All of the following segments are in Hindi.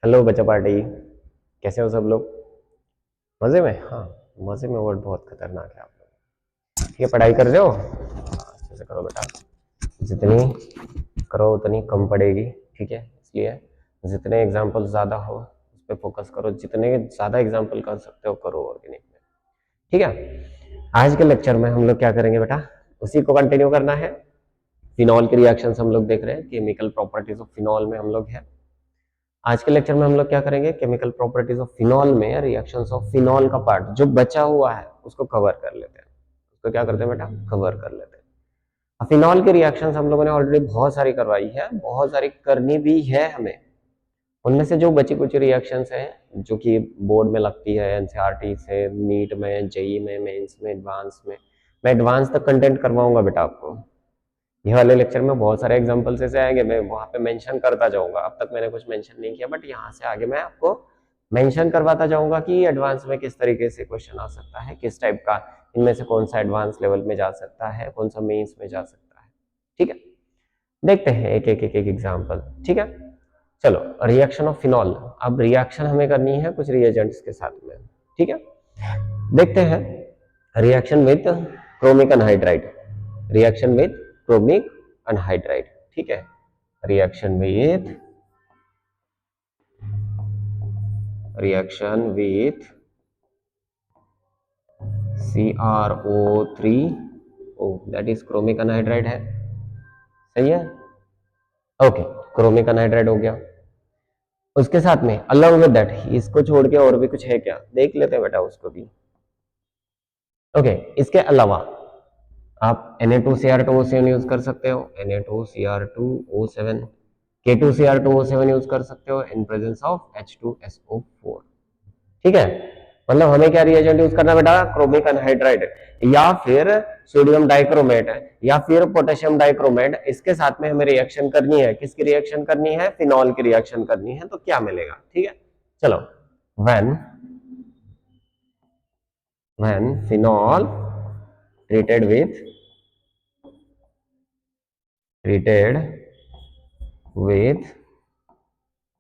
हेलो बच्चा पार्टी, कैसे हो सब लोग? मजे में? हाँ, मजे में वर्ड बहुत खतरनाक है आप लोग। ठीक है, पढ़ाई कर रहे हो? अच्छे से करो बेटा। जितनी करो उतनी कम पड़ेगी। ठीक है, इसलिए जितने एग्जाम्पल ज्यादा हो उस पर फोकस करो। जितने ज्यादा एग्जाम्पल कर सकते हो करो ऑर्गेनिक में। ठीक है, आज के लेक्चर में हम लोग क्या करेंगे बेटा? उसी को कंटिन्यू करना है। फिनॉल के रिएक्शंस हम लोग देख रहे हैं, केमिकल प्रॉपर्टीज ऑफ फिनॉल में हम लोग है। आज के लेक्चर में हम लोग क्या करेंगे? केमिकल प्रॉपर्टीज ऑफ फिनॉल में रिएक्शंस ऑफ फिनॉल का पार्ट जो बचा हुआ है उसको कवर कर लेते हैं। उसको क्या करते हैं बेटा? कवर कर लेते हैं। अब फिनॉल के रिएक्शंस हम लोगों ने ऑलरेडी बहुत सारी करवाई है, बहुत सारी करनी भी है हमें। उनमें से जो बची कुछ रिएक्शंस हैं जो कि बोर्ड में लगती है, एनसीईआरटी से, नीट में, जेई में, मेंस में, एडवांस में, मैं एडवांस तक कंटेंट करवाऊंगा बेटा आपको। ये वाले लेक्चर में बहुत सारे एग्जांपल्स ऐसे आएंगे, मैं वहां पे मेंशन करता जाऊंगा। अब तक मैंने कुछ मेंशन नहीं किया, बट यहाँ से आगे मैं आपको मेंशन करवाता जाऊंगा कि एडवांस में किस तरीके से क्वेश्चन आ सकता है, किस टाइप का, इनमें से कौन सा एडवांस लेवल में जा सकता है, कौन सा मेंस में जा सकता है। ठीक है, देखते हैं एक एक एक एक एग्जाम्पल। ठीक है, चलो, रिएक्शन ऑफ फिनॉल। अब रिएक्शन हमें करनी है कुछ रिएजेंट्स के साथ में। ठीक है, देखते हैं। Reaction with chromic anhydride, reaction with chromic anhydride. ठीक है, reaction with CrO3O, that is chromic anhydride है। सही है, ओके। क्रोमिक अनहाइड्राइड हो गया। उसके साथ में अलॉन्ग विद दैट, इसको छोड़ के और भी कुछ है क्या, देख लेते हैं बेटा उसको भी। ओके, इसके अलावा आप Na2Cr2O7 यूज कर सकते हो, Na2Cr2O7, K2Cr2O7 यूज कर सकते हो इन प्रेजेंस ऑफ H2SO4। ठीक है, मतलब हमें क्या रिएजेंट यूज करना बेटा? क्रोमिक अनहाइड्राइड या फिर सोडियम डाइक्रोमेट या फिर पोटेशियम डाइक्रोमेट। इसके साथ में हमें रिएक्शन करनी है। किसकी रिएक्शन करनी है? फिनॉल की रिएक्शन करनी है। तो क्या मिलेगा? ठीक है, चलो। When phenol treated with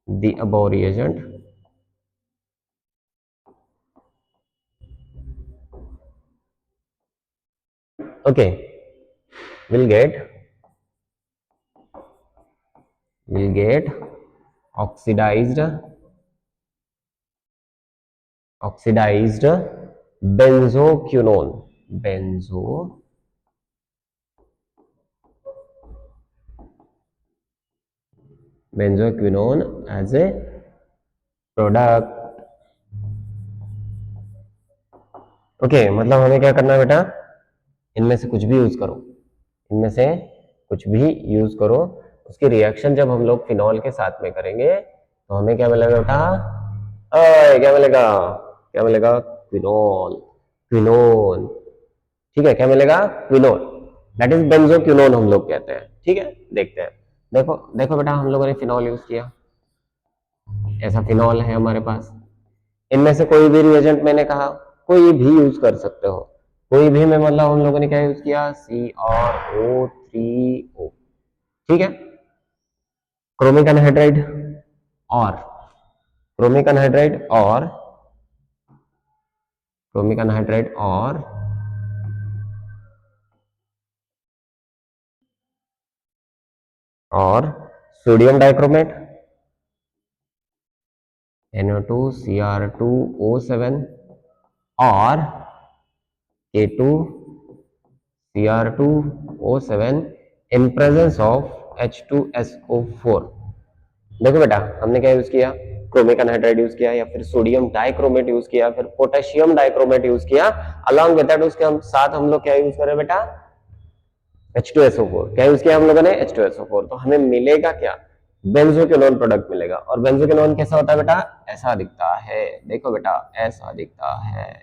the above reagent, okay, will get oxidized benzoquinone as a product. Okay, मतलब हमें क्या करना है बेटा? इनमें से कुछ भी यूज करो, इनमें से कुछ भी यूज करो। उसकी रिएक्शन जब हम लोग फिनॉल के साथ में करेंगे तो हमें क्या मिलेगा बेटा? क्या मिलेगा? क्या मिलेगा? क्विनोल, क्विनोन। ठीक है, क्या मिलेगा? क्विनोल, दैट इज बेंजोक्विनोन हम लोग कहते हैं। ठीक है, देखते हैं। देखो देखो बेटा, हम लोगों ने फिनॉल यूज किया, ऐसा फिनॉल है हमारे पास। इनमें से कोई भी रिएजेंट मैंने कहा कोई भी यूज कर सकते हो, कोई भी में, मतलब हम लोगों ने क्या यूज किया? CrO3O। ठीक है, क्रोमिक अनहाइड्राइड और क्रोमिक अनहाइड्राइड और क्रोमिक अनहाइड्राइड और सोडियम डाइक्रोमेट Na2Cr2O7 और K2Cr2O7 in presence of H2SO4। देखो बेटा, हमने क्या यूज किया? क्रोमिक अनहाइड्राइड यूज किया, या फिर सोडियम डाइक्रोमेट यूज किया, फिर पोटेशियम डाइक्रोमेट यूज किया। अलॉन्ग विद दैट उसके हम साथ हम लोग क्या यूज करें बेटा? H2SO4। क्या यूज किया हम लोगों ने? H2SO4। तो हमें मिलेगा क्या? बेंजोक्विनोन प्रोडक्ट मिलेगा। और बेंजोक्विनोन कैसा होता है बेटा? ऐसा दिखता है, देखो बेटा, ऐसा दिखता है,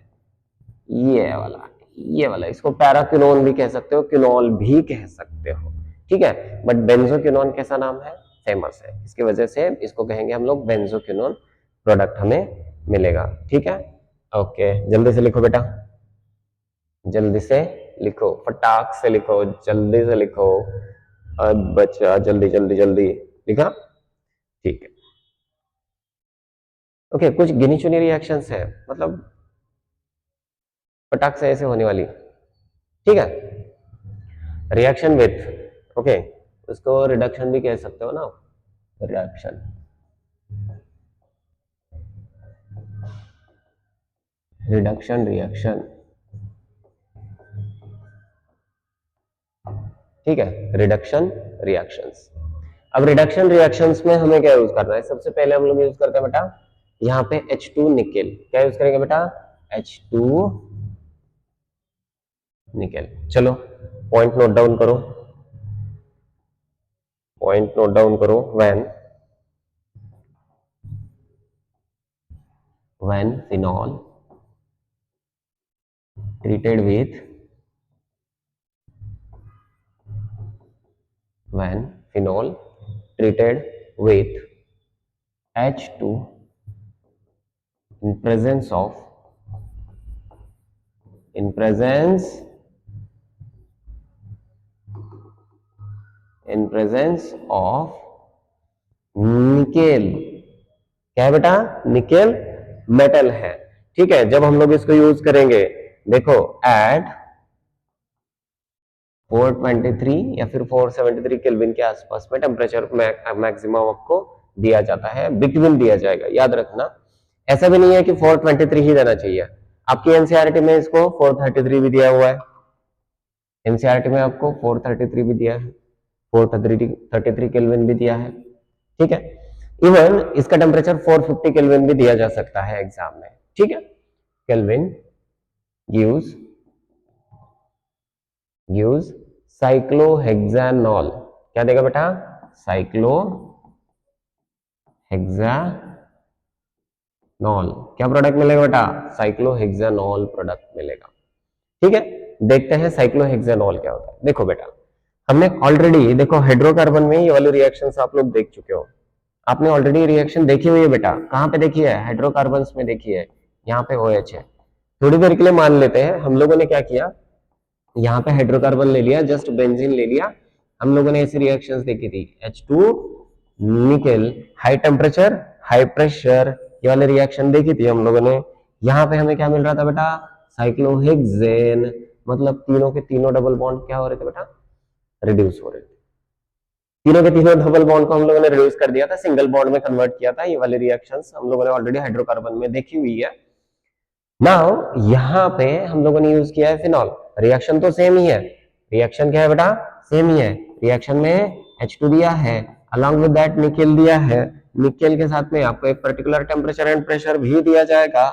ये वाला, ये वाला। इसको पैराक्विनोन भी कह सकते हो, क्विनोल भी कह सकते हो। ठीक है, बट बेंजोक्विनोन कैसा नाम है? फेमस है, इसकी वजह से इसको कहेंगे हम लोग बेंजोक्विनोन प्रोडक्ट हमें मिलेगा। ठीक है, ओके, जल्दी से लिखो बेटा, जल्दी से लिखो, फटाक से लिखो, जल्दी से लिखो। अब बच्चा जल्दी जल्दी जल्दी लिखा? ठीक है। ओके कुछ गिनी चुनी रिएक्शंस है, मतलब पटाख से ऐसे होने वाली, ठीक है। रिएक्शन विथ, ओके उसको रिडक्शन भी कह सकते हो ना, रिएक्शन, रिडक्शन रिएक्शन, ठीक है, रिडक्शन रिएक्शंस। अब रिडक्शन रिएक्शंस में हमें क्या यूज करना है, सबसे पहले हम लोग यूज करते हैं बेटा यहाँ पे H2 निकेल, क्या यूज करेंगे बेटा H2 निकेल। चलो पॉइंट नोट डाउन करो, पॉइंट नोट डाउन करो, when phenol treated with, when phenol treated with H2 in presence of, in presence, in presence of nickel, क्या है बेटा निकेल मेटल है, ठीक है। जब हम लोग इसको यूज करेंगे, देखो एट 423 या फिर 473 केल्विन के आसपास में टेम्परेचर मैक्सिमम आपको दिया जाता है, बिटवीन दिया जाएगा, याद रखना। ऐसा भी नहीं है कि 423 ही देना चाहिए, आपकी एनसीईआरटी में इसको 433 भी दिया हुआ है, एनसीईआरटी में आपको 433 भी दिया है, 433 केल्विन भी दिया है, ठीक है। इवन इसका टेम्परेचर 450 केल्विन भी दिया जा सकता है एग्जाम में, ठीक है। केल्विन गिव्स साइक्लोहेक्सानॉल, क्या देगा बेटा साइक्लोहेक्सानॉल, क्या प्रोडक्ट मिलेगा बेटा साइक्लोहेक्सानॉल प्रोडक्ट मिलेगा, ठीक है। देखते हैं साइक्लोहेक्सानॉल क्या होता है। देखो बेटा हमने ऑलरेडी देखो हाइड्रोकार्बन में ये वाली रिएक्शंस आप लोग देख चुके हो, आपने ऑलरेडी रिएक्शन देखी हुई है बेटा, कहां पे देखी है हाइड्रोकार्बन्स में देखी है, यहाँ पे OH है। थोड़ी देर के लिए मान लेते हैं हम लोगों ने क्या किया, यहाँ पे हाइड्रोकार्बन ले लिया, जस्ट बेंजीन ले लिया, हम लोगों ने ऐसी रिएक्शंस देखी थी H2 nickel high temperature high pressure, ये वाली रिएक्शन देखी थी हम लोगों ने। यहाँ पे हमें क्या मिल रहा था बेटा साइक्लोहेक्सेन, मतलब तीनों के तीनों डबल बॉन्ड क्या हो रहे थे बेटा रिड्यूस हो रहे थे, तीनों के तीनों डबल बॉन्ड को हम लोगों ने रिड्यूस कर दिया था, सिंगल बॉन्ड में कन्वर्ट किया था। ये वाली रिएक्शंस हम लोगों ने ऑलरेडी हाइड्रोकार्बन में देखी हुई है। नाउ यहाँ पे हम लोगों ने यूज किया है फिनॉल, रिएक्शन तो सेम ही है, रिएक्शन क्या है बेटा सेम ही है, रिएक्शन में H2 दिया है, अलॉन्ग विद दैट निकेल दिया है, निकेल के साथ में आपको एक पर्टिकुलर टेम्परेचर एंड प्रेशर भी दिया जाएगा,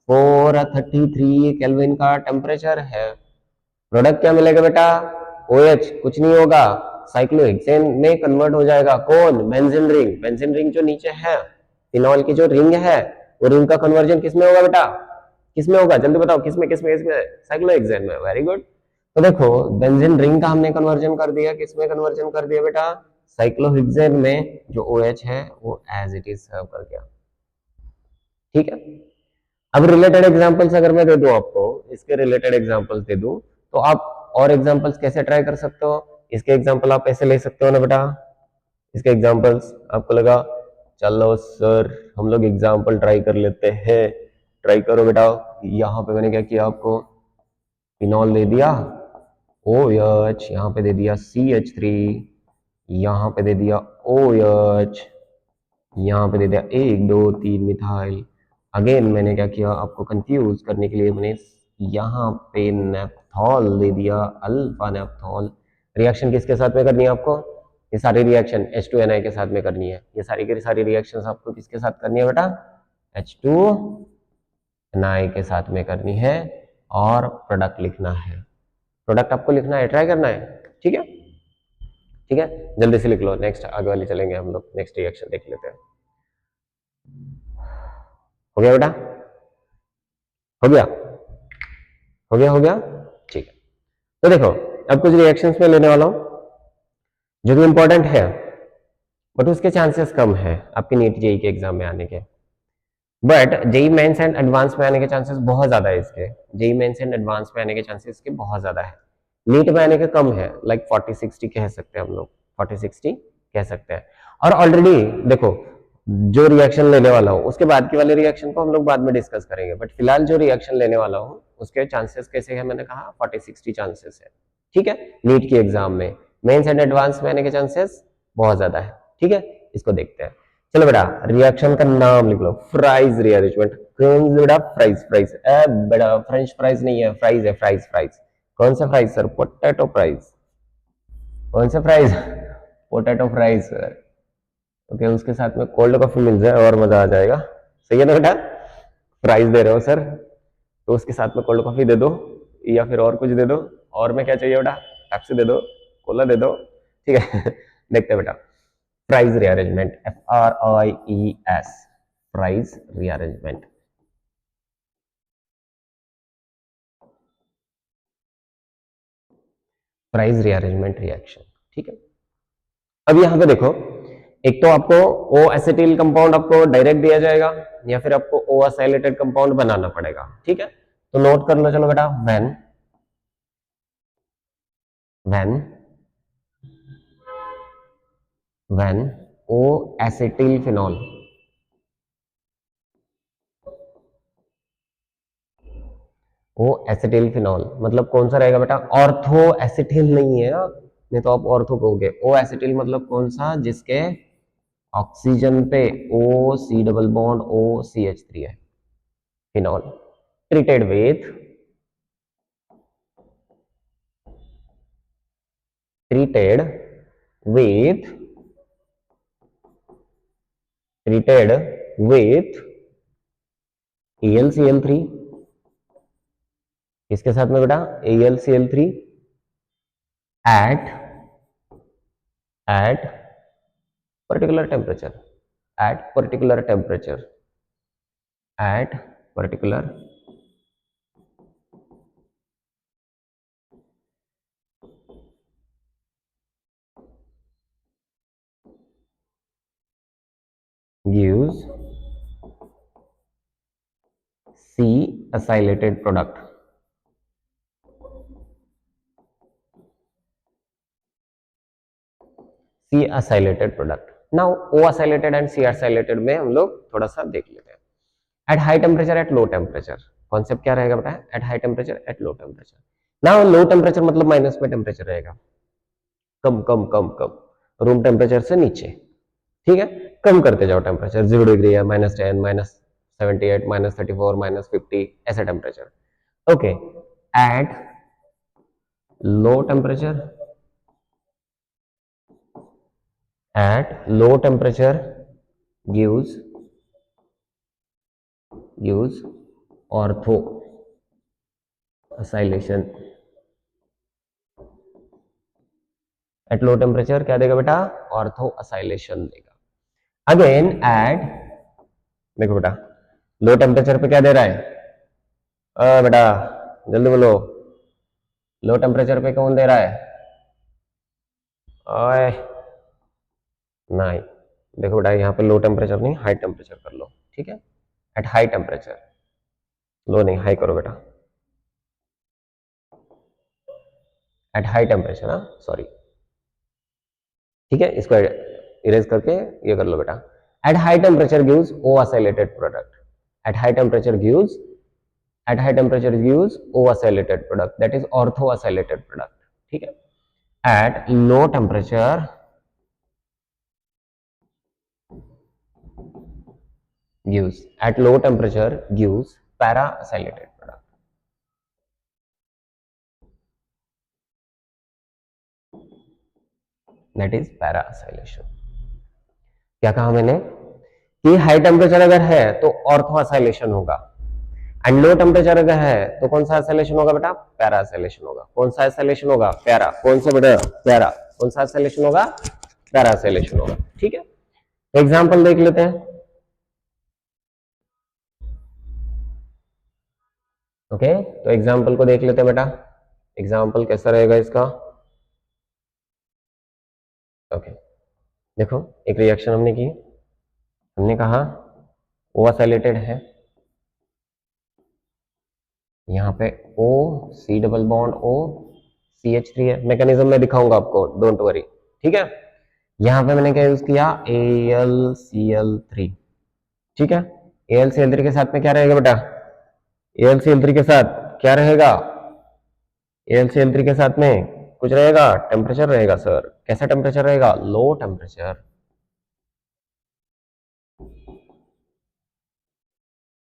433 केल्विन का टेम्परेचर है। प्रोडक्ट क्या मिलेगा बेटा OH, कुछ नहीं होगा साइक्लोहेक्सेन में कन्वर्ट हो जाएगा, कौन बेंजीन रिंग, बेंजीन रिंग जो नीचे है फिनॉल की जो रिंग है वो रिंग का कन्वर्जन किसमें होगा बेटा, किसमें होगा जल्दी बताओ, किसमें किसमें किसमें साइक्लोहेक्सेन में, वेरी गुड। तो देखो बेंजीन रिंग का हमने कन्वर्जन कर दिया, किसमें कन्वर्जन कर दिया बेटा साइक्लोहेक्सेन में, जो OH है वो एज इट इज सर्व कर गया, ठीक है। अब रिलेटेड एग्जांपल्स अगर मैं दे दूं आपको, इसके रिलेटेड एग्जांपल्स दे दूं तो आप और एग्जांपल्स कैसे ट्राई कर सकते हो, इसके एग्जांपल आप ऐसे ले सकते हो ना बेटा, इसके एग्जांपल्स आपको लगा चलो सर हम लोग एग्जांपल ट्राई कर लेते हैं, ट्राई करो बेटा। यहाँ पे मैंने क्या किया आपको फिनॉल दे दिया OH, यहाँ पे दे दिया CH3, यहाँ पे दे दिया OH, यहाँ पे दे दिया 1 2 3 मिथाइल। अगेन मैंने क्या किया आपको कंफ्यूज करने के लिए मैंने यहाँ पे नेप्थॉल दे दिया, अल्फा नेप्थॉल। रिएक्शन किसके साथ में करनी है आपको, ये सारी रिएक्शन H2Ni के साथ में करनी है, ये सारी की सारी रिएक्शन आपको किसके साथ करनी है बेटा H2Ni के साथ में करनी है, और प्रोडक्ट लिखना है, प्रोडक्ट आपको लिखना है, ट्राई करना है, ठीक है ठीक है, जल्दी से लिख लो। नेक्स्ट आगे वाले चलेंगे हम लोग, नेक्स्ट रिएक्शन देख लेते हैं। हो गया बेटा, हो गया हो गया हो गया, ठीक है। तो देखो अब कुछ रिएक्शंस में लेने वाला हूं जो कि इंपॉर्टेंट है, बट उसके चांसेस कम है आपके नीट जेई के एग्जाम में आने के, but JEE Mains and advance में आने के चांसेस बहुत ज्यादा है इसके, जेई मेंस एंड एडवांस में आने के चांसेस इसके बहुत ज्यादा है, नीट में आने के कम है, लाइक 40-60 कह सकते हैं हम लोग, 40-60 कह सकते हैं। और ऑलरेडी देखो जो रिएक्शन लेने वाला हूँ उसके बाद की वाले रिएक्शन को हम लोग बाद में डिस्कस करेंगे, बट फिलहाल जो रिएक्शन लेने वाला हूँ उसके चांसेस कैसे है, मैंने कहा 40-60 चांसेस है। ठीक है, नीट की एग्जाम में मेंस एंड एडवांस में आने के चांसेस बहुत ज्यादा है। ठीक है, इसको देखते हैं। चलो बेटा, रिएक्शन का नाम लिख लो, फ्राइज रीअरेंजमेंट। कौन सा बेटा? फ्राइज। फ्राइज बेटा फ्रेंच फ्राइज नहीं है, फ्राइज है, फ्राइज फ्राइज। कौन सा फ्राइज सर? Potato fries. कौन सा fries? Potato fries sir. Okay, उसके साथ में कोल्ड कॉफी मिल जाए और मजा आ जाएगा। सही है ना बेटा? प्राइस दे रहे हो सर, तो उसके साथ में कोल्ड कॉफी दे दो या फिर और कुछ दे दो। और में क्या चाहिए बेटा? पेप्सी दे दो, कोला दे दो। ठीक है देखते हैं बेटा, price rearrangement, FRIES, price rearrangement. Price rearrangement reaction. ठीक है, अब यहां पे देखो, एक तो आपको ओ एसिटिल कंपाउंड आपको डायरेक्ट दिया जाएगा या फिर आपको ओ असाइलेटेड कंपाउंड बनाना पड़ेगा। ठीक है, तो नोट कर लो चलो बेटा, when when O acetyl phenol, O acetyl phenol मतलब कौन सा रहेगा बेटा? ऑर्थो एसिटिल नहीं है ना, नहीं तो आप ऑर्थो कहोगे। ओ एसिटिल मतलब कौन सा? जिसके ऑक्सीजन पे O C double bond O C H three है, phenol. Treated with treated with treated with AlCl3। इसके साथ में बेटा AlCl3 at at particular temperature, at particular temperature, at particular gives C acylated product। C acylated product। now O acylated and C acylated में हम लोग थोड़ा सा देख लेते हैं। Eight high temperature, at low temperature, concept क्या रहेगा बेटा? At high temperature, at low temperature. Now low temperature मतलब माइनस में टेम्परेचर रहेगा, कम कम कम कम, रूम टेम्परेचर से नीचे। ठीक है, कम करते जाओ टेम्परेचर, 0 डिग्री है, -10, -78, -34, -50, ऐसा temperature. Okay, eight low temperature, at low temperature gives ortho acylation। Eight low temperature क्या देगा बेटा? ऑर्थो असाइलेशन देगा। अगेन एट, देखो बेटा लो टेम्परेचर पे क्या दे रहा है? बेटा जल्दी बोलो, लो टेम्परेचर पे कौन दे रहा है? ओए नहीं, देखो बेटा यहाँ पे लो टेम्परेचर नहीं, हाई टेम्परेचर कर लो। ठीक है, एट हाई टेम्परेचर, लो नहीं हाई करो बेटा, एट हाई टेम्परेचर, हाँ सॉरी। ठीक है, इसको इरेज करके ये कर लो बेटा। At high temperature gives O acylated product, at high temperature gives, at high temperature gives O acylated product, that is ortho acylated product. ठीक है, at low temperature gives, at low temperature gives para acylated product, that is para acylation। क्या कहा मैंने? कि हाई टेम्परेचर अगर है तो ऑर्थो असाइलेशन होगा, एंड लो टेम्परेचर अगर है तो कौन सा असाइलेशन होगा बेटा? पैरा असाइलेशन होगा। कौन सा असाइलेशन होगा? पैरा। कौन सा बेटा? पैरा। कौन सा असाइलेशन होगा? पैरा असाइलेशन होगा। ठीक है, एग्जांपल देख लेते हैं। ओके, तो एग्जांपल को देख लेते हैं बेटा। एग्जांपल कैसा रहेगा इसका? ओके, देखो एक रिएक्शन हमने की, हमने कहा ओ असाइलेटेड है, यहाँ पे O C double bond O C H three है। मैकेनिज्म में दिखाऊंगा आपको, डोंट वरी। ठीक है, यहां पे मैंने क्या यूज किया, AlCl3, ठीक है। AlCl3 के साथ में क्या रहेगा बेटा, AlCl3 के साथ क्या रहेगा, AlCl3 के साथ में कुछ रहेगा, टेम्परेचर रहेगा सर। कैसा टेम्परेचर रहेगा, लो टेम्परेचर।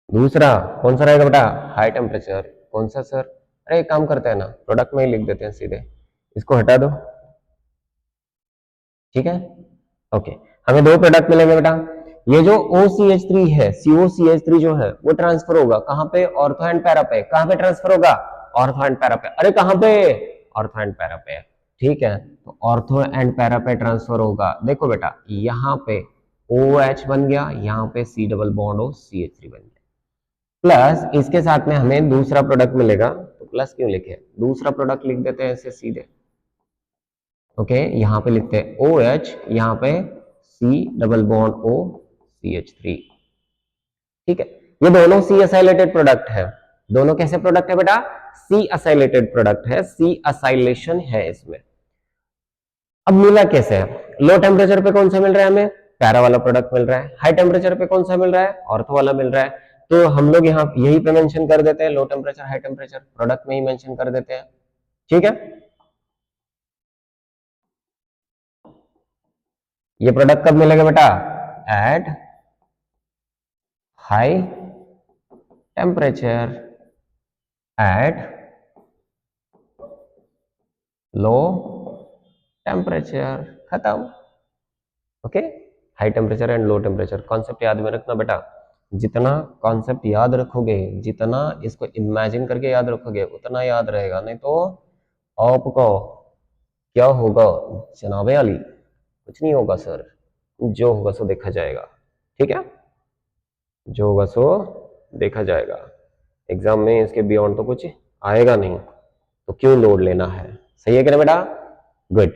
दूसरा कौन सा रहेगा बेटा, हाई टेम्परेचर। कौन सा सर, अरे एक काम करते हैं ना, प्रोडक्ट में ही लिख देते हैं सीधे, इसको हटा दो, ठीक है। ओके, हमें दो प्रोडक्ट मिलेंगे बेटा। ये जो OCH3 है, COCH3 जो है वो ट्रांसफर होगा कहां पे, ऑर्थो एंड पैरा पे। कहां पे ट्रांसफर होगा, ऑर्थो एंड पैरा पे। अरे कहां पे, ऑर्थो एंड पैरा पे, ठीक है। तो ऑर्थो एंड पैरा पे ट्रांसफर होगा। देखो बेटा यहाँ पे OH बन गया, यहाँ पे C double bond O CH3 बन गया, प्लस इसके साथ में हमें दूसरा प्रोडक्ट मिलेगा। तो प्लस क्यों लिखे, दूसरा प्रोडक्ट लिख देते हैं ऐसे सीधे। ओके, यहाँ पे लिखते हैं OH, यहाँ पे C double bond O CH3, ठीक है। ये दोनों C असाइलेटेड प्रोडक्ट है। दोनों कैसे प्रोडक्ट है बेटा, C असाइलेटेड प्रोडक्ट है, C असाइलेशन है इसमें। अब मिला कैसे है, लो टेम्परेचर पे कौन सा मिल रहा है हमें, पैरा वाला प्रोडक्ट मिल रहा है। हाई टेम्परेचर पे कौन सा मिल रहा है, ऑर्थो वाला मिल रहा है। तो हम लोग यहाँ यही पे मेंशन कर देते हैं, low temperature high temperature product में ही मेंशन कर देते हैं, ठीक है। ये प्रोडक्ट कब मिलेगा बेटा, at high temperature at low temperature, खत्म। Okay, high temperature and low temperature, concept याद में रखना बेटा। जितना कॉन्सेप्ट याद रखोगे, जितना इसको इमेजिन करके याद रखोगे, उतना याद रहेगा। नहीं तो आपको क्या होगा जनाबे अली, कुछ नहीं होगा सर, जो होगा सो देखा जाएगा, ठीक है। जो होगा सो देखा जाएगा, एग्जाम में इसके बियॉन्ड तो कुछ आएगा नहीं, तो क्यों लोड लेना है। सही है क्या बेटा, गुड।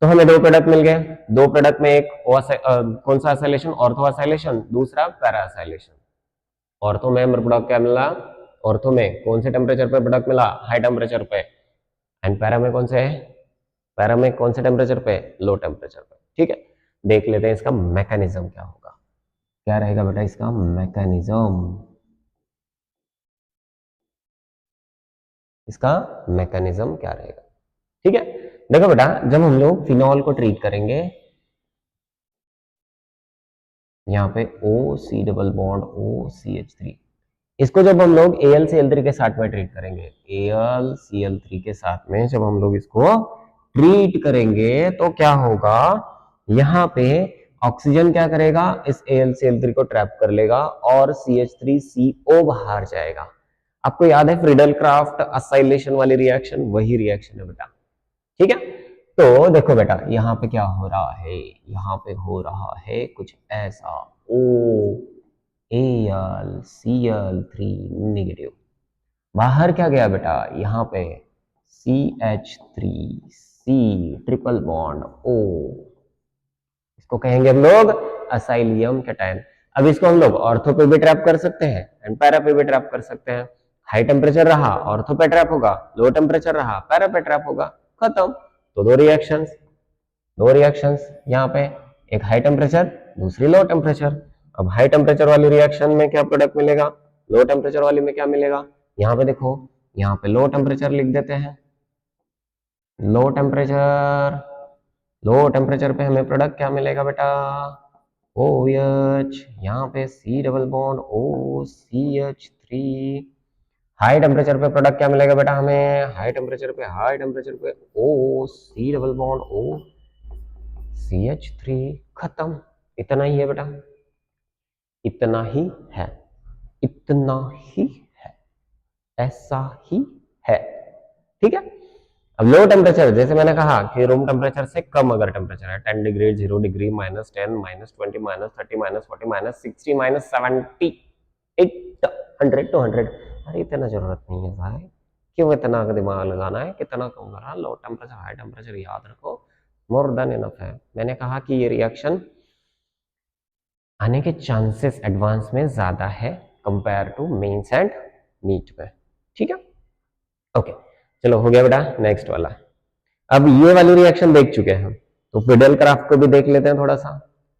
तो हमें दो प्रोडक्ट मिल गए। दो प्रोडक्ट में एक कौन सा असाइलेशन, ऑर्थो असाइलेशन, दूसरा पैरा असाइलेशन। ऑर्थो में हमें प्रोडक्ट क्या मिला, ऑर्थो में कौन से टेम्परेचर पे प्रोडक्ट मिला, हाई टेम्परेचर पे। एंड पैरा में कौन से है, पैरा में कौन से टेम्परेचर पे, लो टेम्परेचर पे, ठीक है। देख लेते हैं इसका मैकेनिज्म क्या होगा, क्या रहेगा बेटा इसका मैकेनिज्म। इसका मैकेनिज्म क्या रहेगा, ठीक है। देखो बेटा, जब हम लोग फिनॉल को ट्रीट करेंगे, यहाँ पे OC डबल बॉन्ड OCH3, इसको जब हम लोग AlCl3 के साथ में ट्रीट करेंगे, AlCl3 के साथ में जब हम लोग इसको ट्रीट करेंगे तो क्या होगा, यहाँ पे ऑक्सीजन क्या करेगा, इस AlCl3 को ट्रैप कर लेगा और CH3CO बाहर जाएगा। आपको याद है फ्रीडल क्राफ्ट असाइलेशन वाली रिएक्शन, वही रिएक्शन है बेटा, ठीक है। तो देखो बेटा यहाँ पे क्या हो रहा है, यहाँ पे हो रहा है कुछ ऐसा, ओ AlCl3 नेगेटिव, बाहर क्या गया बेटा, यहाँ पे CH3C ट्रिपल बॉन्ड O, इसको कहेंगे हम लोग असाइलियम कैटायन। अब इसको हम लोग ऑर्थो पे भी ट्रैप कर सकते हैं एंड पैरा पे भी ट्रैप कर सकते हैं। हाई टेम्परेचर रहा ऑर्थो पे ट्रैप होगा, लो टेम्परेचर रहा पैरा पे ट्रैप होगा, खत्म। तो दो रिएक्शंस यहाँ पे, एक हाई टेम्परेचर दूसरी लो टेम्परेचर। अब हाई टेम्परेचर वाली रिएक्शन में क्या प्रोडक्ट मिलेगा, लो टेम्परेचर वाली में क्या मिलेगा। यहाँ पे देखो, यहाँ पे लो टेम्परेचर लिख देते हैं, लो टेम्परेचर, लो टेम्परेचर पे हमें प्रोडक्ट क्या मिलेगा बेटा, OH, यहाँ पे C double bond OCH3। High temperature पे प्रोडक्ट क्या मिलेगा बेटा हमें, हाई टेम्परेचर पे OC डबल बॉन्ड OCH3, खत्म। इतना ही है बेटा, इतना ही है, इतना ही है, ऐसा ही है, ठीक है। अब लो टेम्परेचर, जैसे मैंने कहा कि रूम टेम्परेचर से कम अगर टेम्परेचर है, 10 डिग्री, 0 डिग्री, -10, -20, -30, -40, -60, -70, 800, 200, अरे इतना जरूरत नहीं है भाई, क्यों इतना दिमाग लगाना है, कितना कम करा, लो टेम्परेचर हाई टेम्परेचर याद रखो, मोर देन इनफ है। मैंने कहा कि ये रिएक्शन आने के चांसेस एडवांस में ज्यादा है compare to Mains and NEET में, ठीक है। ओके, चलो हो गया बेटा, नेक्स्ट वाला। अब ये वाली रिएक्शन देख चुके हैं हम, तो फिडेल क्राफ्ट को भी देख लेते हैं थोड़ा सा।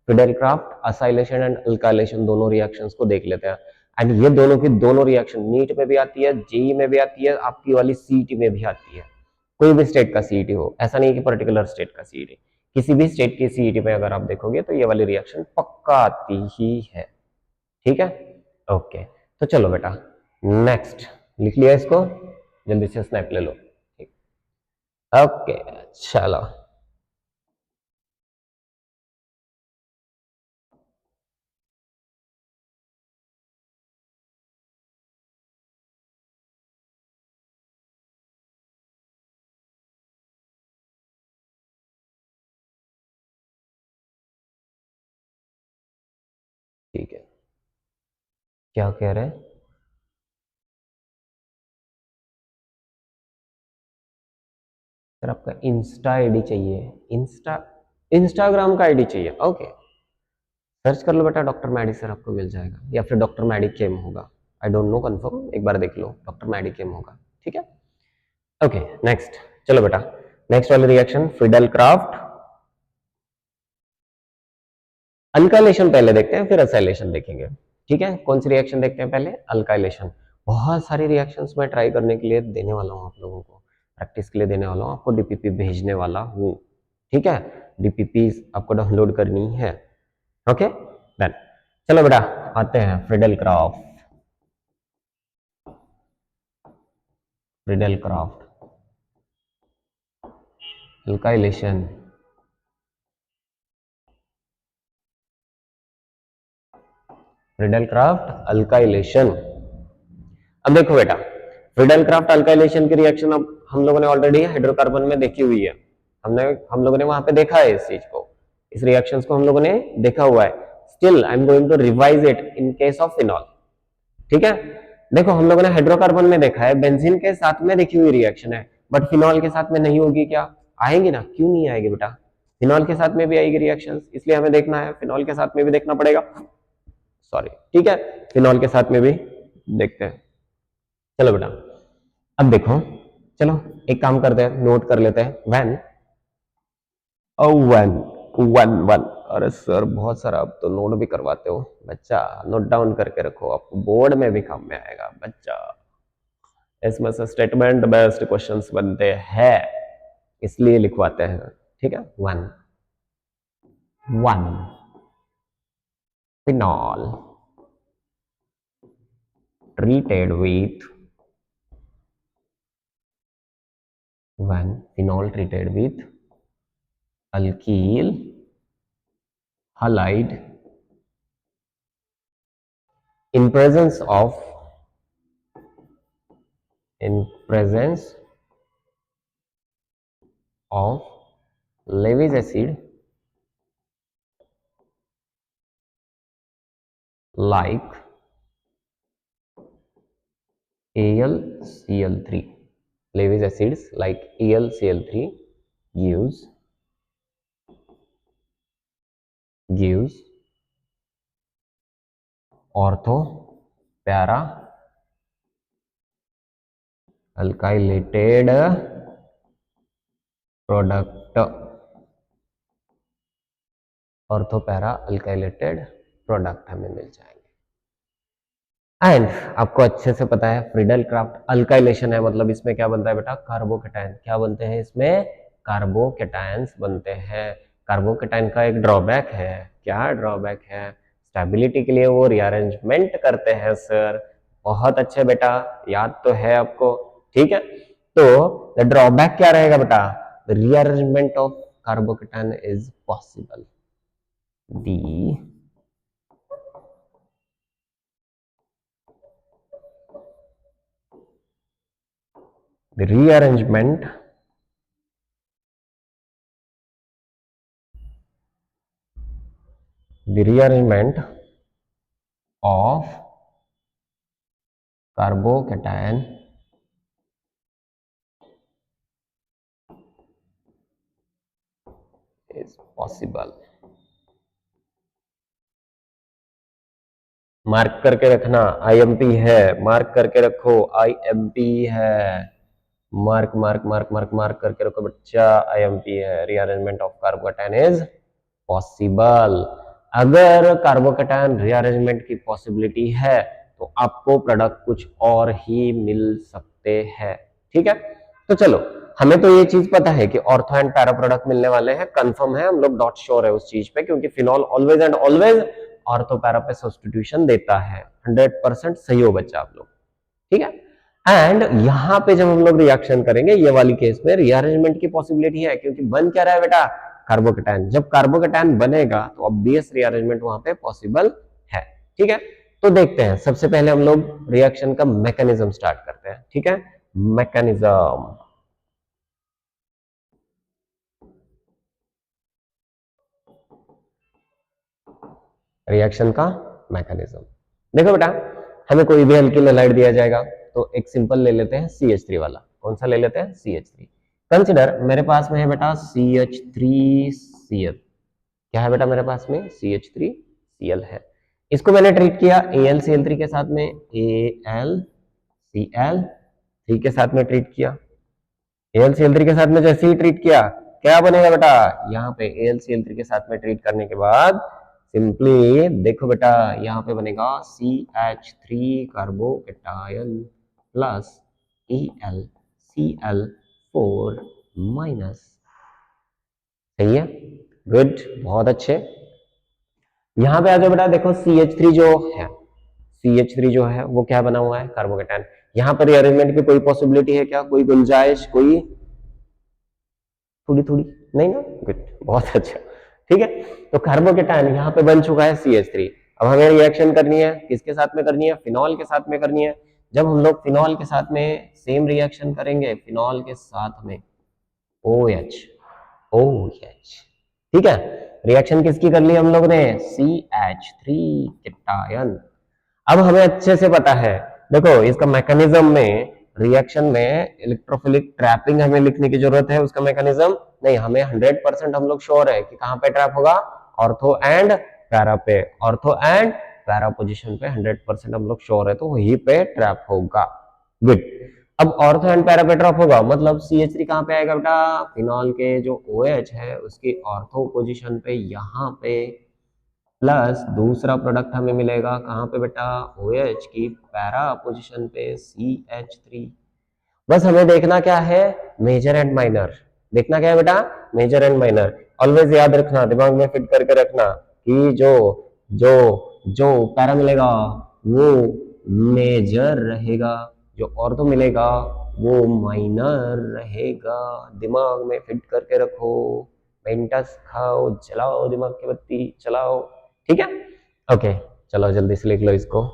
Fidel craft acylation and alkylation दोनों रिएक्शंस को देख लेते हैं। एंड ये दोनों की दोनों रिएक्शन नीट में भी आती है, जेई में भी आती है, आपकी वाली सीईटी में भी आती है। कोई भी स्टेट का सीईटी हो, ऐसा नहीं कि पर्टिकुलर स्टेट का सीईटी, किसी भी स्टेट की सीईटी में अगर आप देखोगे तो ये वाली रिएक्शन पक्का आती ही है। ठीक है, ओके। तो चलो बेटा नेक्स्ट लिख लिया इसको, जल्दी से स्नैप ले लो। ठीक, ओके चलो। ठीक है, क्या कह रहे हैं? सर आपका इंस्टा आईडी चाहिए? इंस्टाग्राम का आईडी चाहिए? ओके, सर्च कर लो बेटा, डॉक्टर मैडी सर आपको मिल जाएगा, या फिर डॉक्टर मैडी केम होगा। आई डोंट नो कंफर्म, एक बार देख लो, डॉक्टर मैडी केम होगा। ठीक है, ओके नेक्स्ट। चलो बेटा नेक्स्ट वाली रिएक्शन फिडेल क्राफ्ट अल्काइलेशन पहले देखते हैं, फिर असाइलेशन देखेंगे। ठीक है, कौन सी रिएक्शन देखते हैं पहले? अल्काइलेशन। बहुत सारी रिएक्शंस मैं ट्राई करने के लिए देने वाला हूँ आप लोगों को, प्रैक्टिस के लिए देने वाला हूँ, आपको डीपीपी भेजने वाला हूँ। ठीक है, डीपीपी आपको डाउनलोड करनी है। Okay done. चलो बेटा आते हैं Fidel craft. Fidel craft alkylation. Fidel craft alkylation. अब देखो बेटा, फिडेल क्राफ्ट अल्काइलेशन की रिएक्शन अब हम लोगों ने ऑलरेडी हाइड्रोकार्बन में देखी हुई है। हम लोगों ने वहां पे देखा है इस चीज को, इस रिएक्शंस को हम लोगों ने देखा हुआ है। Still I am going to revise it in case of phenol. ठीक है, देखो हम लोगों ने हाइड्रोकार्बन में देखा है, बेंजीन के साथ में देखी हुई रिएक्शन है, बट फिनॉल के साथ में नहीं होगी क्या? आएंगी ना, क्यों नहीं आएगी बेटा? फिनॉल के साथ में भी आएगी रिएक्शन, इसलिए हमें देखना है, फिनॉल के साथ में भी देखना पड़ेगा। सॉरी, ठीक है, फिनॉल के साथ में भी देखते हैं। चलो बेटा अब देखो, चलो एक काम करते हैं, नोट कर लेते हैं। व्हेन वन वन वन, अरे सर बहुत सारा आप तो नोट भी करवाते हो बच्चा, नोट डाउन करके रखो, आपको बोर्ड में भी काम में आएगा बच्चा। इसमें से स्टेटमेंट बेस्ड क्वेश्चंस बनते हैं, इसलिए लिखवाते हैं। ठीक है, one one phenol treated with one phenol treated with alkyl halide in presence of Lewis acid like AlCl3. Lewis acids like AlCl3 gives ortho para alkylated product, ortho para alkylated product हमें मिल जाएंगे। एंड आपको अच्छे से पता है फ्रीडल क्राफ्ट अल्काइलेशन है, मतलब इसमें क्या बनता है बेटा? कार्बोकेटायन। क्या बनते हैं इसमें? कार्बोकेटायंस बनते हैं। कार्बोकेटायन का एक ड्रॉबैक है, क्या ड्रॉबैक है? स्टेबिलिटी के लिए वो रीअरेंजमेंट करते हैं सर। बहुत अच्छे बेटा, याद तो है आपको। ठीक है, तो द ड्रॉबैक क्या रहेगा बेटा? The rearrangement of carbocation is possible. The rearrangement of carbocation is possible। Mark करके रखना, आईएमपी है, मार्क करके रखो, आईएमपी है। Mark mark mark mark mark करके रखो बच्चा, IMP है, rearrangement of carbocation is possible. अगर कार्बोकैटायन रीअरेंजमेंट की पॉसिबिलिटी है तो आपको प्रोडक्ट कुछ और ही मिल सकते हैं, ठीक है। तो चलो, हमें तो ये चीज पता है कि ऑर्थो एंड पैरा प्रोडक्ट मिलने वाले हैं, कंफर्म है, हम लोग डॉट श्योर है उस चीज पे, क्योंकि phenol always and always ortho para पे सब्स्टिट्यूशन देता है। 100% सही हो बच्चा आप लोग, ठीक है। एंड यहां पे जब हम लोग रिएक्शन करेंगे, ये वाली केस में रीअरेंजमेंट की पॉसिबिलिटी है, क्योंकि बन क्या रहा है बेटा, कार्बोकैटायन। जब कार्बोकैटायन बनेगा तो ऑब्वियस रीअरेंजमेंट वहां पे पॉसिबल है, ठीक है। तो देखते हैं, सबसे पहले हम लोग रिएक्शन का मैकेनिज्म स्टार्ट करते हैं, ठीक है। मैकेनिज्म, रिएक्शन का मैकेनिज्म। देखो बेटा, हमें कोई भी अल्किल हैलाइड दिया जाएगा तो एक सिंपल ले लेते हैं CH3 वाला। कौन सा ले लेते हैं? CH3। कंसिडर मेरे पास में है बेटा CH3Cl। क्या है बेटा मेरे पास में? CH3Cl है। इसको मैंने ट्रीट किया AlCl3 के साथ में, AlCl3 के साथ में ट्रीट किया। AlCl3 के साथ में जैसे ही ट्रीट किया, क्या बनेगा बेटा, यहाँ पे AlCl3 के साथ में ट्रीट करने के बाद सिंपली देखो बेटा, यहाँ पे बनेगा CH3 carbocation plus AlCl4 minus. सही है, गुड, बहुत अच्छे। यहाँ पे आ जाओ बेटा, देखो CH3 जो है, CH3 जो है वो क्या बना हुआ है? कार्बोकैटायन। यहाँ पर रीअरेंजमेंट की कोई पॉसिबिलिटी है क्या? कोई गुंजाइश, कोई थोड़ी थोड़ी नहीं ना? गुड, बहुत अच्छा, ठीक है। तो कार्बोकैटायन यहाँ पे बन चुका है CH3। अब हमें रिएक्शन करनी है, किसके साथ में करनी है? फिनॉल के साथ में करनी है। जब हम लोग फिनॉल के साथ में सेम रिएक्शन करेंगे, फिनॉल के साथ में OH, OH, ठीक है। रिएक्शन किसकी कर ली हम लोग ने? CH3 cation. अब हमें अच्छे से पता है, देखो इसका मैकेनिज्म में, रिएक्शन में इलेक्ट्रोफिलिक ट्रैपिंग हमें लिखने की जरूरत है, उसका मैकेनिज्म नहीं। हमें 100% हम लोग श्योर है कि कहां पे ट्रैप होगा? ऑर्थो एंड पैरा पे, ऑर्थो एंड पैरा पोजीशन पे 100% हम लोग श्योर है, तो वहीं पे ट्रैप होगा। गुड। अब ऑर्थो एंड पैरा पे ट्रैप होगा मतलब CH3 कहां पे आएगा बेटा? फिनॉल के जो OH है उसकी ऑर्थो पोजीशन पे, यहाँ पे, प्लस दूसरा प्रोडक्ट हमें मिलेगा कहाँ पे बेटा? OH की पैरा पोजीशन पे CH3। बस हमें देखना क्या है? Major and minor. देखना क्या है बेटा? Major and minor. ऑलवेज याद रखना, दिमाग में फिट करके रखना कि जो जो जो पैरा मिलेगा वो मेजर रहेगा, जो ऑर्थो मिलेगा वो माइनर रहेगा। दिमाग में फिट करके रखो, मेंटस खाओ, जलाओ दिमाग की बत्ती, चलाओ, ठीक है। ओके, चलो जल्दी से लिख लो इसको।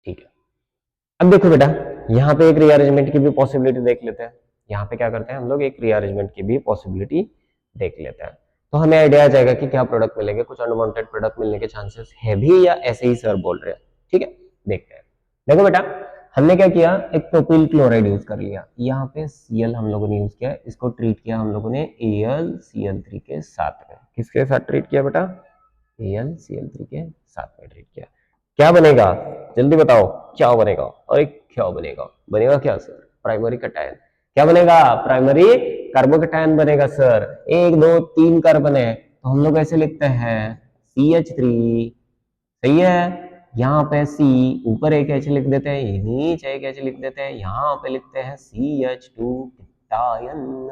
ठीक है, अब देखो बेटा, यहाँ पे एक रीअरेंजमेंट की भी पॉसिबिलिटी देख लेते हैं। यहाँ पे क्या करते हैं हम लोग? एक रीअरेंजमेंट की भी पॉसिबिलिटी देख लेते हैं, तो हमें आइडिया आ जाएगा कि क्या प्रोडक्ट मिलेंगे। कुछ अनवांटेड प्रोडक्ट मिलने के चांसेस है भी, या ऐसे ही सर बोल रहे हैं, ठीक है। देखते हैं। देखो बेटा, हमने क्या किया, एक प्रोपिल क्लोराइड यूज कर लिया, यहाँ पे Cl हम लोगों ने यूज किया, इसको ट्रीट किया हम लोगों ने AlCl3 के साथ में। किसके साथ ट्रीट किया बेटा? AlCl3 के साथ में ट्रीट किया। क्या बनेगा? जल्दी बताओ, क्या बनेगा? अरे क्या बनेगा? बनेगा क्या सर? Primary cation. क्या बनेगा? प्राइमरी कार्बोकैटायन बनेगा सर। 1 2 3 कार्बन है, तो हम लोग ऐसे लिखते हैं CH3। सही है। यहाँ पे C, ऊपर एक H लिख देते हैं, नीचे एक H लिख देते हैं, यहाँ पे लिखते हैं CH2 कैटायन,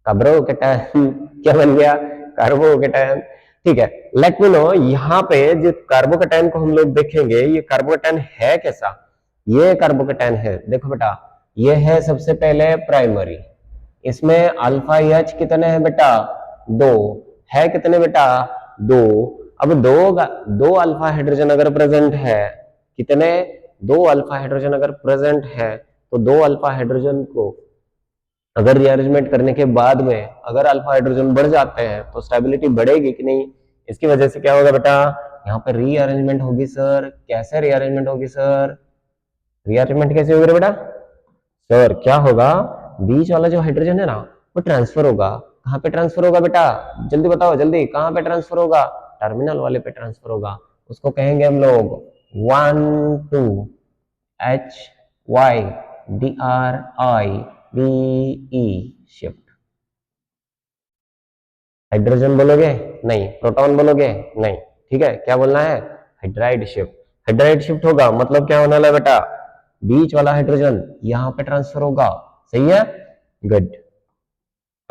कार्बोकैटायन। क्या बन गया? कार्बोकैटायन, ठीक है। लेट मी नो, यहाँ पे जो कार्बोकैटायन को हम लोग देखेंगे, ये कार्बोकैटायन है कैसा? ये कार्बोकैटायन है, देखो बेटा, ये है सबसे पहले प्राइमरी। इसमें अल्फा H कितने हैं बेटा? 2 है। कितने बेटा? 2। अब दो अल्फा हाइड्रोजन अगर प्रेजेंट है, कितने? 2 अल्फा हाइड्रोजन अगर प्रेजेंट है, तो 2 अल्फा हाइड्रोजन को अगर रीअरेंजमेंट करने के बाद में अगर अल्फा हाइड्रोजन बढ़ जाते हैं तो स्टेबिलिटी बढ़ेगी कि नहीं? इसकी वजह से क्या होगा बेटा? यहाँ पे रीअरेंजमेंट होगी सर। कैसे रीअरेंजमेंट होगी सर? रीअरेंजमेंट कैसे होगी रे बेटा? सर क्या होगा, बीच वाला जो हाइड्रोजन है ना वो ट्रांसफर होगा। कहाँ पे ट्रांसफर होगा बेटा? जल्दी बताओ जल्दी, कहाँ पे ट्रांसफर होगा? टर्मिनल वाले पे ट्रांसफर होगा। उसको कहेंगे हम लोग 1,2 HYDRIBE शिफ्ट। हाइड्रोजन बोलोगे? नहीं। प्रोटॉन बोलोगे? नहीं। ठीक है, क्या बोलना है? Hydride shift. हाइड्राइड शिफ्ट होगा मतलब क्या होने वाला है बेटा? बीच वाला हाइड्रोजन यहाँ पे ट्रांसफर होगा। सही है, गुड।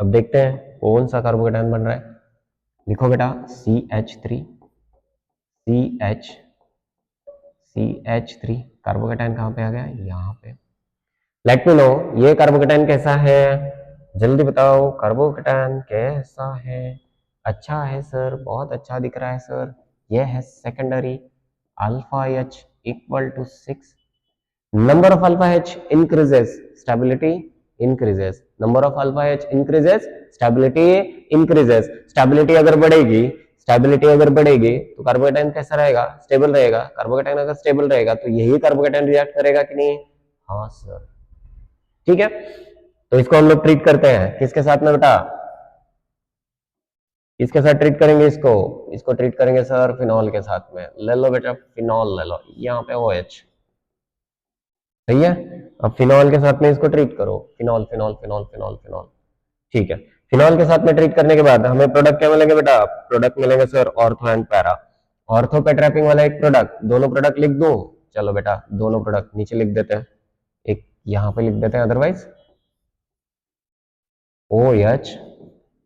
अब देखते हैं कौन सा कार्बोकेटायन बन रहा है। लिखो बेटा CH3, CH, CH3। कार्बोकेटायन कहाँ पे आ गया? यहाँ पे। लेट मी नो ये कार्बोकेटायन कैसा है? जल्दी बताओ कार्बोकेटायन कैसा है? अच्छा है सर, बहुत अच्छा दिख रहा है सर। ये है secondary alpha H equal to 6। Number of alpha H increases, stability increases. Number of alpha H increases, stability increases. Stability अगर बढ़ेगी, स्टेबिलिटी अगर बढ़ेगी तो कार्बोकेटायन कैसा रहेगा? स्टेबल रहेगा। कार्बोकेटायन अगर स्टेबल रहेगा तो यही कार्बोकेटायन रिएक्ट करेगा कि नहीं? हाँ सर। ठीक है, तो इसको हम लोग ट्रीट करते हैं किसके साथ में बेटा? किसके साथ ट्रीट करेंगे इसको? इसको ट्रीट करेंगे सर फिनॉल के साथ में। ले लो बेटा फिनॉल ले लो, यहाँ पे OH। सही है, अब फिनॉल के साथ में इसको ट्रीट करो। Phenol phenol phenol phenol phenol. ठीक है, फिनॉल के साथ में ट्रीट करने के बाद हमें प्रोडक्ट क्या मिलेंगे बेटा? प्रोडक्ट मिलेंगे sir ortho and para. Ortho पे ट्रैपिंग वाला एक प्रोडक्ट, दोनों प्रोडक्ट लिख दूं? चलो बेटा दोनों प्रोडक्ट नीचे लिख देते हैं, एक यहाँ पे लिख देते हैं, अदरवाइज OH।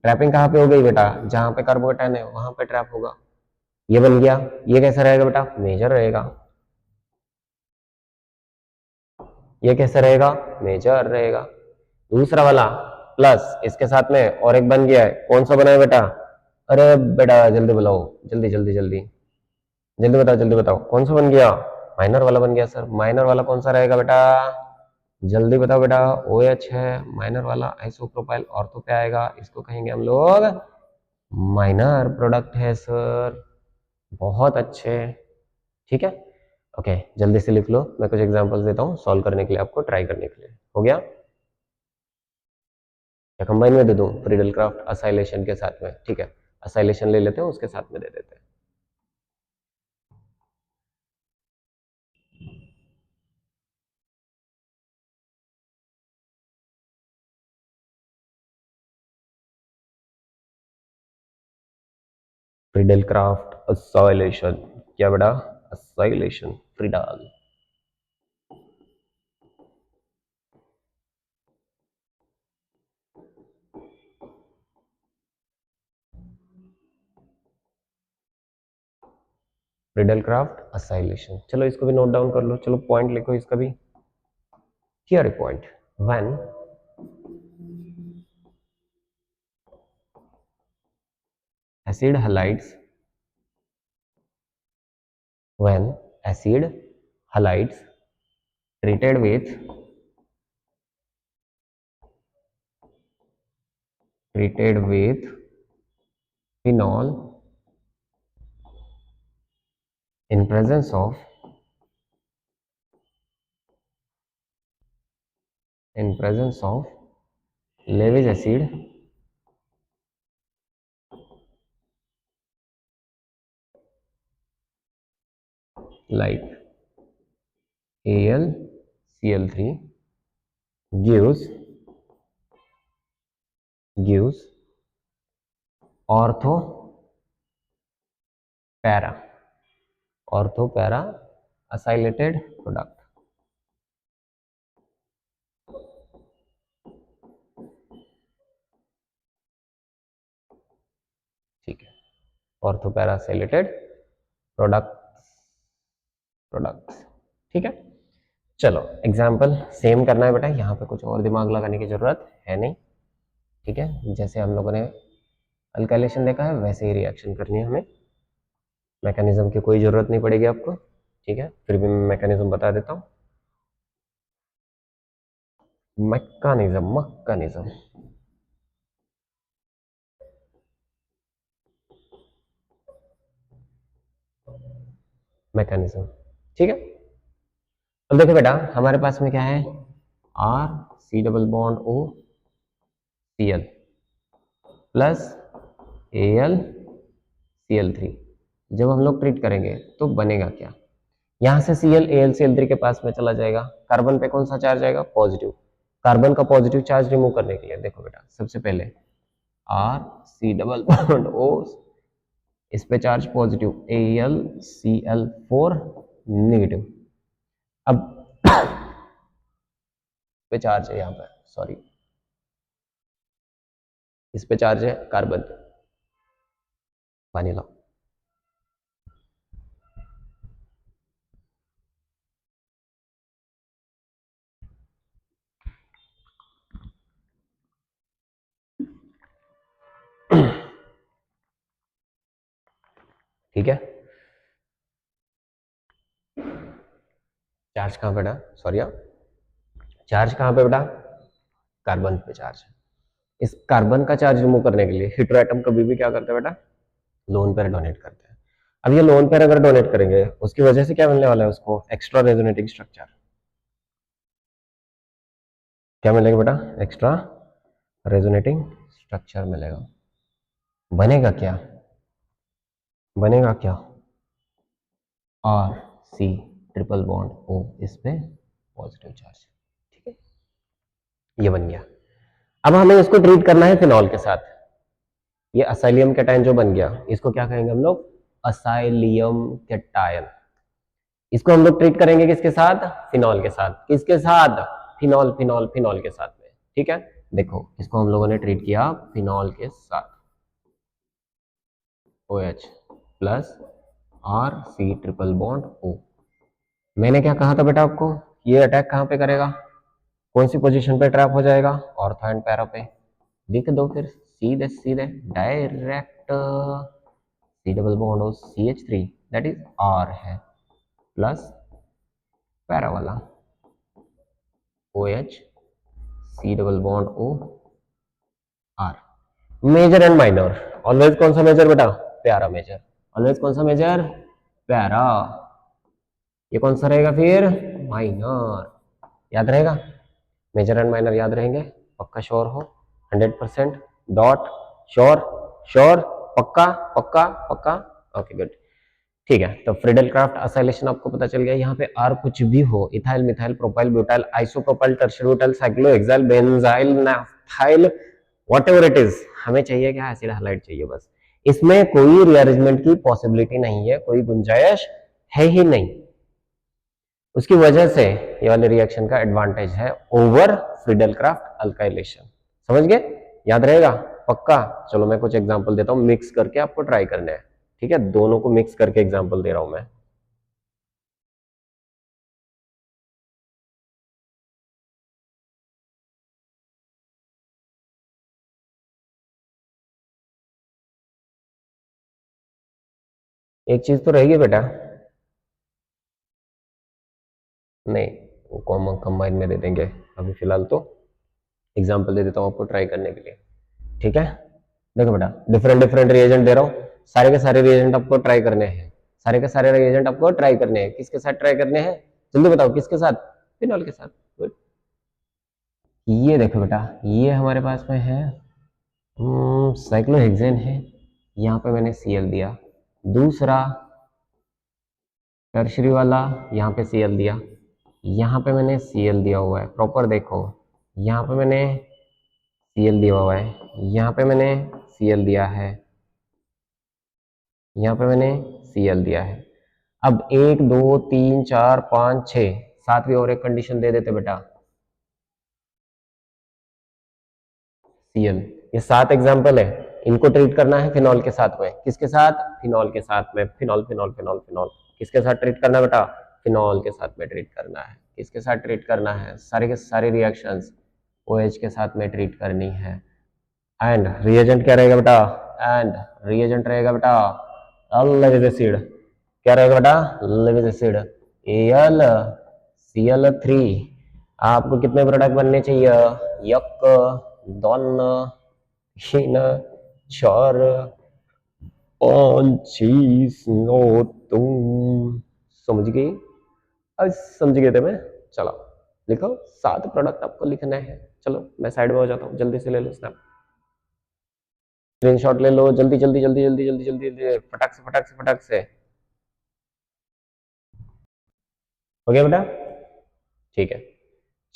ट्रैपिंग कहाँ पे हो गई बेटा? जहां पे कार्बोकेटायन है वहां पे ट्रैप होगा। ये बन गया। ये कैसा रहेगा बेटा? मेजर रहेगा। ये कैसे रहेगा? मेजर रहेगा। दूसरा वाला प्लस इसके साथ में और एक बन गया है, कौन सा बना है बेटा? अरे बेटा जल्दी बुलाओ, जल्दी जल्दी जल्दी जल्दी बताओ, जल्दी बताओ कौन सा बन गया? माइनर वाला बन गया सर। माइनर वाला कौन सा रहेगा बेटा? जल्दी बताओ बेटा। OH है माइनर वाला, आइसोप्रोपाइल ऑर्थो पे आएगा, इसको कहेंगे हम लोग माइनर प्रोडक्ट है सर। बहुत अच्छे। ठीक है, ओके जल्दी से लिख लो, मैं कुछ एग्जांपल्स देता हूँ सॉल्व करने के लिए, आपको ट्राई करने के लिए। हो गया? या कंबाइन में दे दूं फ्रीडल क्राफ्ट असाइलेशन के साथ में? ठीक है, असाइलेशन ले लेते हैं, उसके साथ में दे देते हैं। Friedel craft acylation. क्या बेटा? Acylation Friedel. Friedel craft acylation. चलो इसको भी नोट डाउन कर लो, चलो पॉइंट लिखो इसका भी। Here A point, when acid halides, when acid halides treated with phenol in presence of Lewis acid like AlCl3 gives ortho para acylated product। ठीक है, ऑर्थो पैरा acylated प्रोडक्ट्स। ठीक है, चलो एग्जाम्पल सेम करना है बेटा, यहाँ पे कुछ और दिमाग लगाने की जरूरत है नहीं। ठीक है, जैसे हम लोगों ने अल्काइलेशन देखा है वैसे ही रिएक्शन करनी है हमें। मैकेनिज्म की कोई जरूरत नहीं पड़ेगी आपको। ठीक है, फिर भी मैं मैकेनिज्म बता देता हूँ। Mechanism mechanism. ठीक है, तो देखो बेटा हमारे पास में क्या है, R C double bond O C L plus A L C L three. जब हम लोग ट्रीट करेंगे तो बनेगा क्या, यहां से C L A L C L three के पास में चला जाएगा, कार्बन पे कौन सा चार्ज आएगा, पॉजिटिव। कार्बन का पॉजिटिव चार्ज रिमूव करने के लिए देखो बेटा सबसे पहले R C double bond O, इस पे charge positive, A L C L four negative. अब पे चार्ज है यहाँ पर, सॉरी इस पे चार्ज है कार्बन, पानी लाओ। ठीक है, चार्ज कहां पे बेटा, सॉरी चार्ज कहां पे बेटा, कार्बन पे चार्ज है। इस कार्बन का चार्ज रिमूव करने के लिए हेटेरोएटम कभी भी क्या करते हैं बेटा, लोन पेयर डोनेट करते हैं। अब ये लोन पेयर अगर डोनेट करेंगे उसकी वजह से क्या मिलने वाला है उसको, एक्स्ट्रा रेजोनेटिंग स्ट्रक्चर। क्या मिलेगा बेटा, एक्स्ट्रा रेजोनेटिंग स्ट्रक्चर मिलेगा। बनेगा क्या, बनेगा क्या, R C triple bond O, इस पे पॉजिटिव चार्ज। ठीक है, ये बन गया। अब हमें इसको ट्रीट करना है फिनॉल के साथ। ये असाइलियम कैटायन जो बन गया इसको क्या कहेंगे हम लोग, असाइलियम कैटायन। इसको हम लोग ट्रीट करेंगे किसके साथ, फिनॉल के साथ। किसके साथ, फिनॉल फिनॉल फिनॉल के साथ में। ठीक है, देखो इसको हम लोगों ने ट्रीट किया फिनॉल के साथ, OH plus R C triple bond O। मैंने क्या कहा था बेटा आपको, ये अटैक कहां पे करेगा, कौन सी पोजीशन पे ट्रैप हो जाएगा, ऑर्थो एंड पैरा पे। लिख दो फिर सीधे सीधे direct, C double bond O C H three that is R है, प्लस पैरा वाला OH C double bond O R. Major and minor, always कौन सा मेजर बेटा, प्यारा मेजर। ऑलवेज कौन सा मेजर, प्यारा। ये कौन सा रहेगा फिर, माइनर। याद रहेगा, मेजर एंड माइनर याद रहेंगे, पक्का श्योर हो, 100%, डॉट, श्योर श्योर, पक्का पक्का पक्का, ओके गुड। ठीक है, तो फ्रीडल क्राफ्ट असाइलेशन आपको पता चल गया। यहाँ पे आर कुछ भी हो, ethyl methyl propyl butyl isopropyl tertiary butyl cyclohexyl benzyl naphthyl whatever it is, हमें चाहिए क्या, एसिड हैलाइड चाहिए बस। इसमें कोई रीअरेंजमेंट की पॉसिबिलिटी नहीं है, कोई गुंजाइश है ही नहीं। उसकी वजह से ये वाले रिएक्शन का एडवांटेज है ओवर फ्रीडल क्राफ्ट अल्काइलेशन। समझ गए, याद रहेगा पक्का। चलो मैं कुछ एग्जांपल देता हूं, मिक्स करके आपको ट्राई करना है। ठीक है, दोनों को मिक्स करके एग्जांपल दे रहा हूं मैं। एक चीज तो रहेगी बेटा, नहीं वो कॉमन कंबाइन में दे देंगे, अभी फिलहाल तो एग्जांपल दे देता हूं आपको ट्राई करने के लिए। ठीक है, देखो बेटा डिफरेंट डिफरेंट रिएजेंट दे रहा हूं, सारे के सारे रिएजेंट आपको ट्राई करने हैं, सारे के सारे रिएजेंट आपको ट्राई करने हैं। किसके साथ ट्राई करने हैं, जल्दी बताओ किसके साथ, फिनॉल के साथ। गुड, ये देखो बेटा ये हमारे पास में है साइक्लोहेक्सेन है, यहाँ पे मैंने Cl दिया, दूसरा टर्शरी वाला यहाँ पे Cl दिया, यहाँ पे मैंने Cl दिया हुआ है प्रॉपर, देखो यहाँ पे मैंने Cl दिया हुआ है, यहाँ पे मैंने Cl दिया है, यहाँ पे मैंने Cl दिया है। अब 1 2 3 4 5 6 सातवीं और एक कंडीशन दे देते बेटा, Cl। ये 7 एग्जाम्पल है, इनको ट्रीट करना है फिनॉल के साथ में। किसके साथ, फिनॉल के साथ में। फिनॉल फिनॉल फिनॉल फिनॉल किसके साथ ट्रीट करना है बेटा, फिनॉल के साथ में ट्रीट करना है। किसके साथ ट्रीट करना है, सारे के सारे रिएक्शंस OH के साथ में ट्रीट करनी है। एंड रिएजेंट क्या रहेगा बेटा, एंड रिएजेंट रहेगा बेटा लेविस एसिड। क्या रहेगा बेटा, लेविस एसिड Al Cl3। आपको कितने प्रोडक्ट बनने चाहिए, एक, दोन, तीन, चार, पाँच, छह, नौ, तुम समझ गए। अब समझ गए थे मैं। चलो लिखो 7 प्रोडक्ट आपको लिखना है। चलो मैं साइड में हो जाता हूँ, जल्दी से ले लो स्नैप, स्क्रीनशॉट ले लो जल्दी जल्दी जल्दी जल्दी जल्दी जल्दी जल्दी, फटाक से फटाक से फटाक से। हो गया बेटा? ठीक है,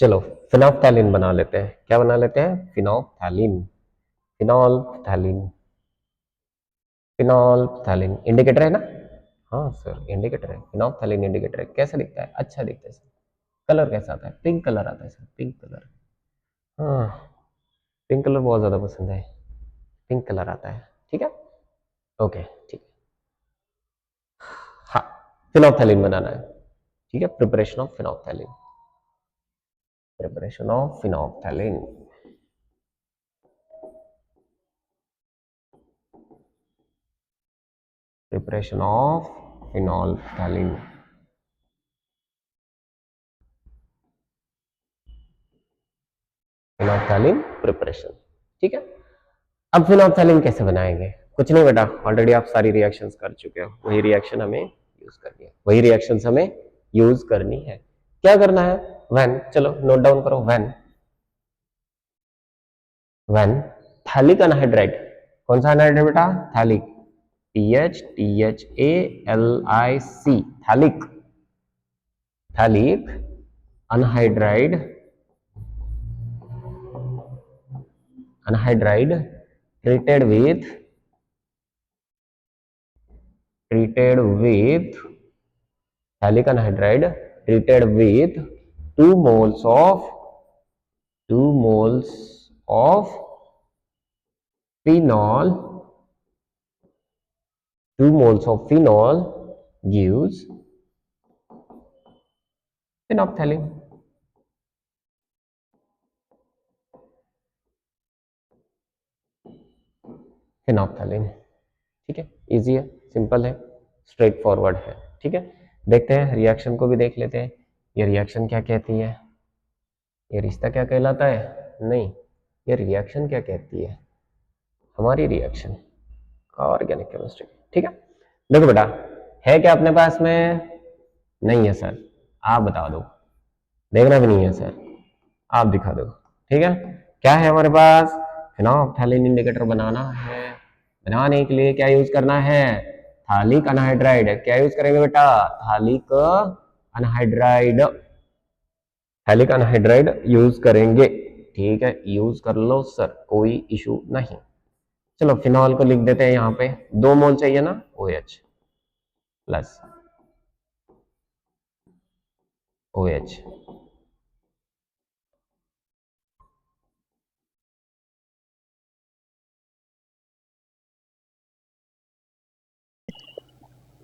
चलो फिनोल्फ्थैलीन बना लेते हैं। क्या बना लेते हैं? फिनोल्फ्थैलीन। फिनोल्फ्थैलीन, फिनोल्फ्थैलीन इंडिकेटर है ना? हाँ सर इंडिकेटर है, फिनोल्फ्थैलीन इंडिकेटर है। कैसा दिखता है? अच्छा दिखता है सर। कलर कैसा आता है? पिंक कलर आता है सर, पिंक कलर। हाँ पिंक कलर बहुत ज्यादा पसंद है, पिंक कलर आता है। ठीक है, ओके ठीक। हाँ फिनोल्फ्थैलीन बनाना है। ठीक है, preparation of phenolphthalein, preparation of phenolphthalein. Preparation of phenolphthalein, phenolphthalein preparation. ठीक है, अब फिनोल्फ्थैलीन कैसे बनाएंगे? कुछ नहीं बेटा, ऑलरेडी आप सारी रिएक्शंस कर चुके हो। वही रिएक्शन हमें यूज करनी है, वही रिएक्शंस हमें यूज करनी है। क्या करना है? व्हेन, चलो नोट डाउन करो। व्हेन थैलिक अनहाइड्राइड, कौन सा अनहाइड्राइड बेटा? Phthalic, THALIC, phthalic, phthalic anhydride, anhydride treated with, treated with phthalic anhydride treated with 2 moles of 2 moles of phenol, 2 moles of phenol gives phenolphthalein। phenolphthalein, ठीक है, इजी है, सिंपल है, स्ट्रेट फॉरवर्ड है। ठीक है, देखते हैं रिएक्शन को भी देख लेते हैं। ये रिएक्शन क्या कहती है? ये रिश्ता क्या कहलाता है? नहीं, ये रिएक्शन क्या कहती है? हमारी रिएक्शन ऑर्गेनिक केमिस्ट्री। ठीक है, देखो बेटा, है क्या अपने पास में? नहीं है सर, आप बता दो। देखना भी नहीं है सर, आप दिखा दो। ठीक है, क्या है हमारे पास? फिनोल्फ्थैलीन इंडिकेटर बनाना है। बनाने के लिए क्या यूज करना है? थालिक अनहाइड्राइड। क्या यूज करेंगे बेटा? थालिक अनहाइड्राइड, थालिक अनहाइड्राइड यूज करेंगे। ठीक है, यूज कर लो सर, कोई इशू नहीं। चलो फिनॉल को लिख देते हैं यहाँ पे, 2 मोल चाहिए ना, OH प्लस OH।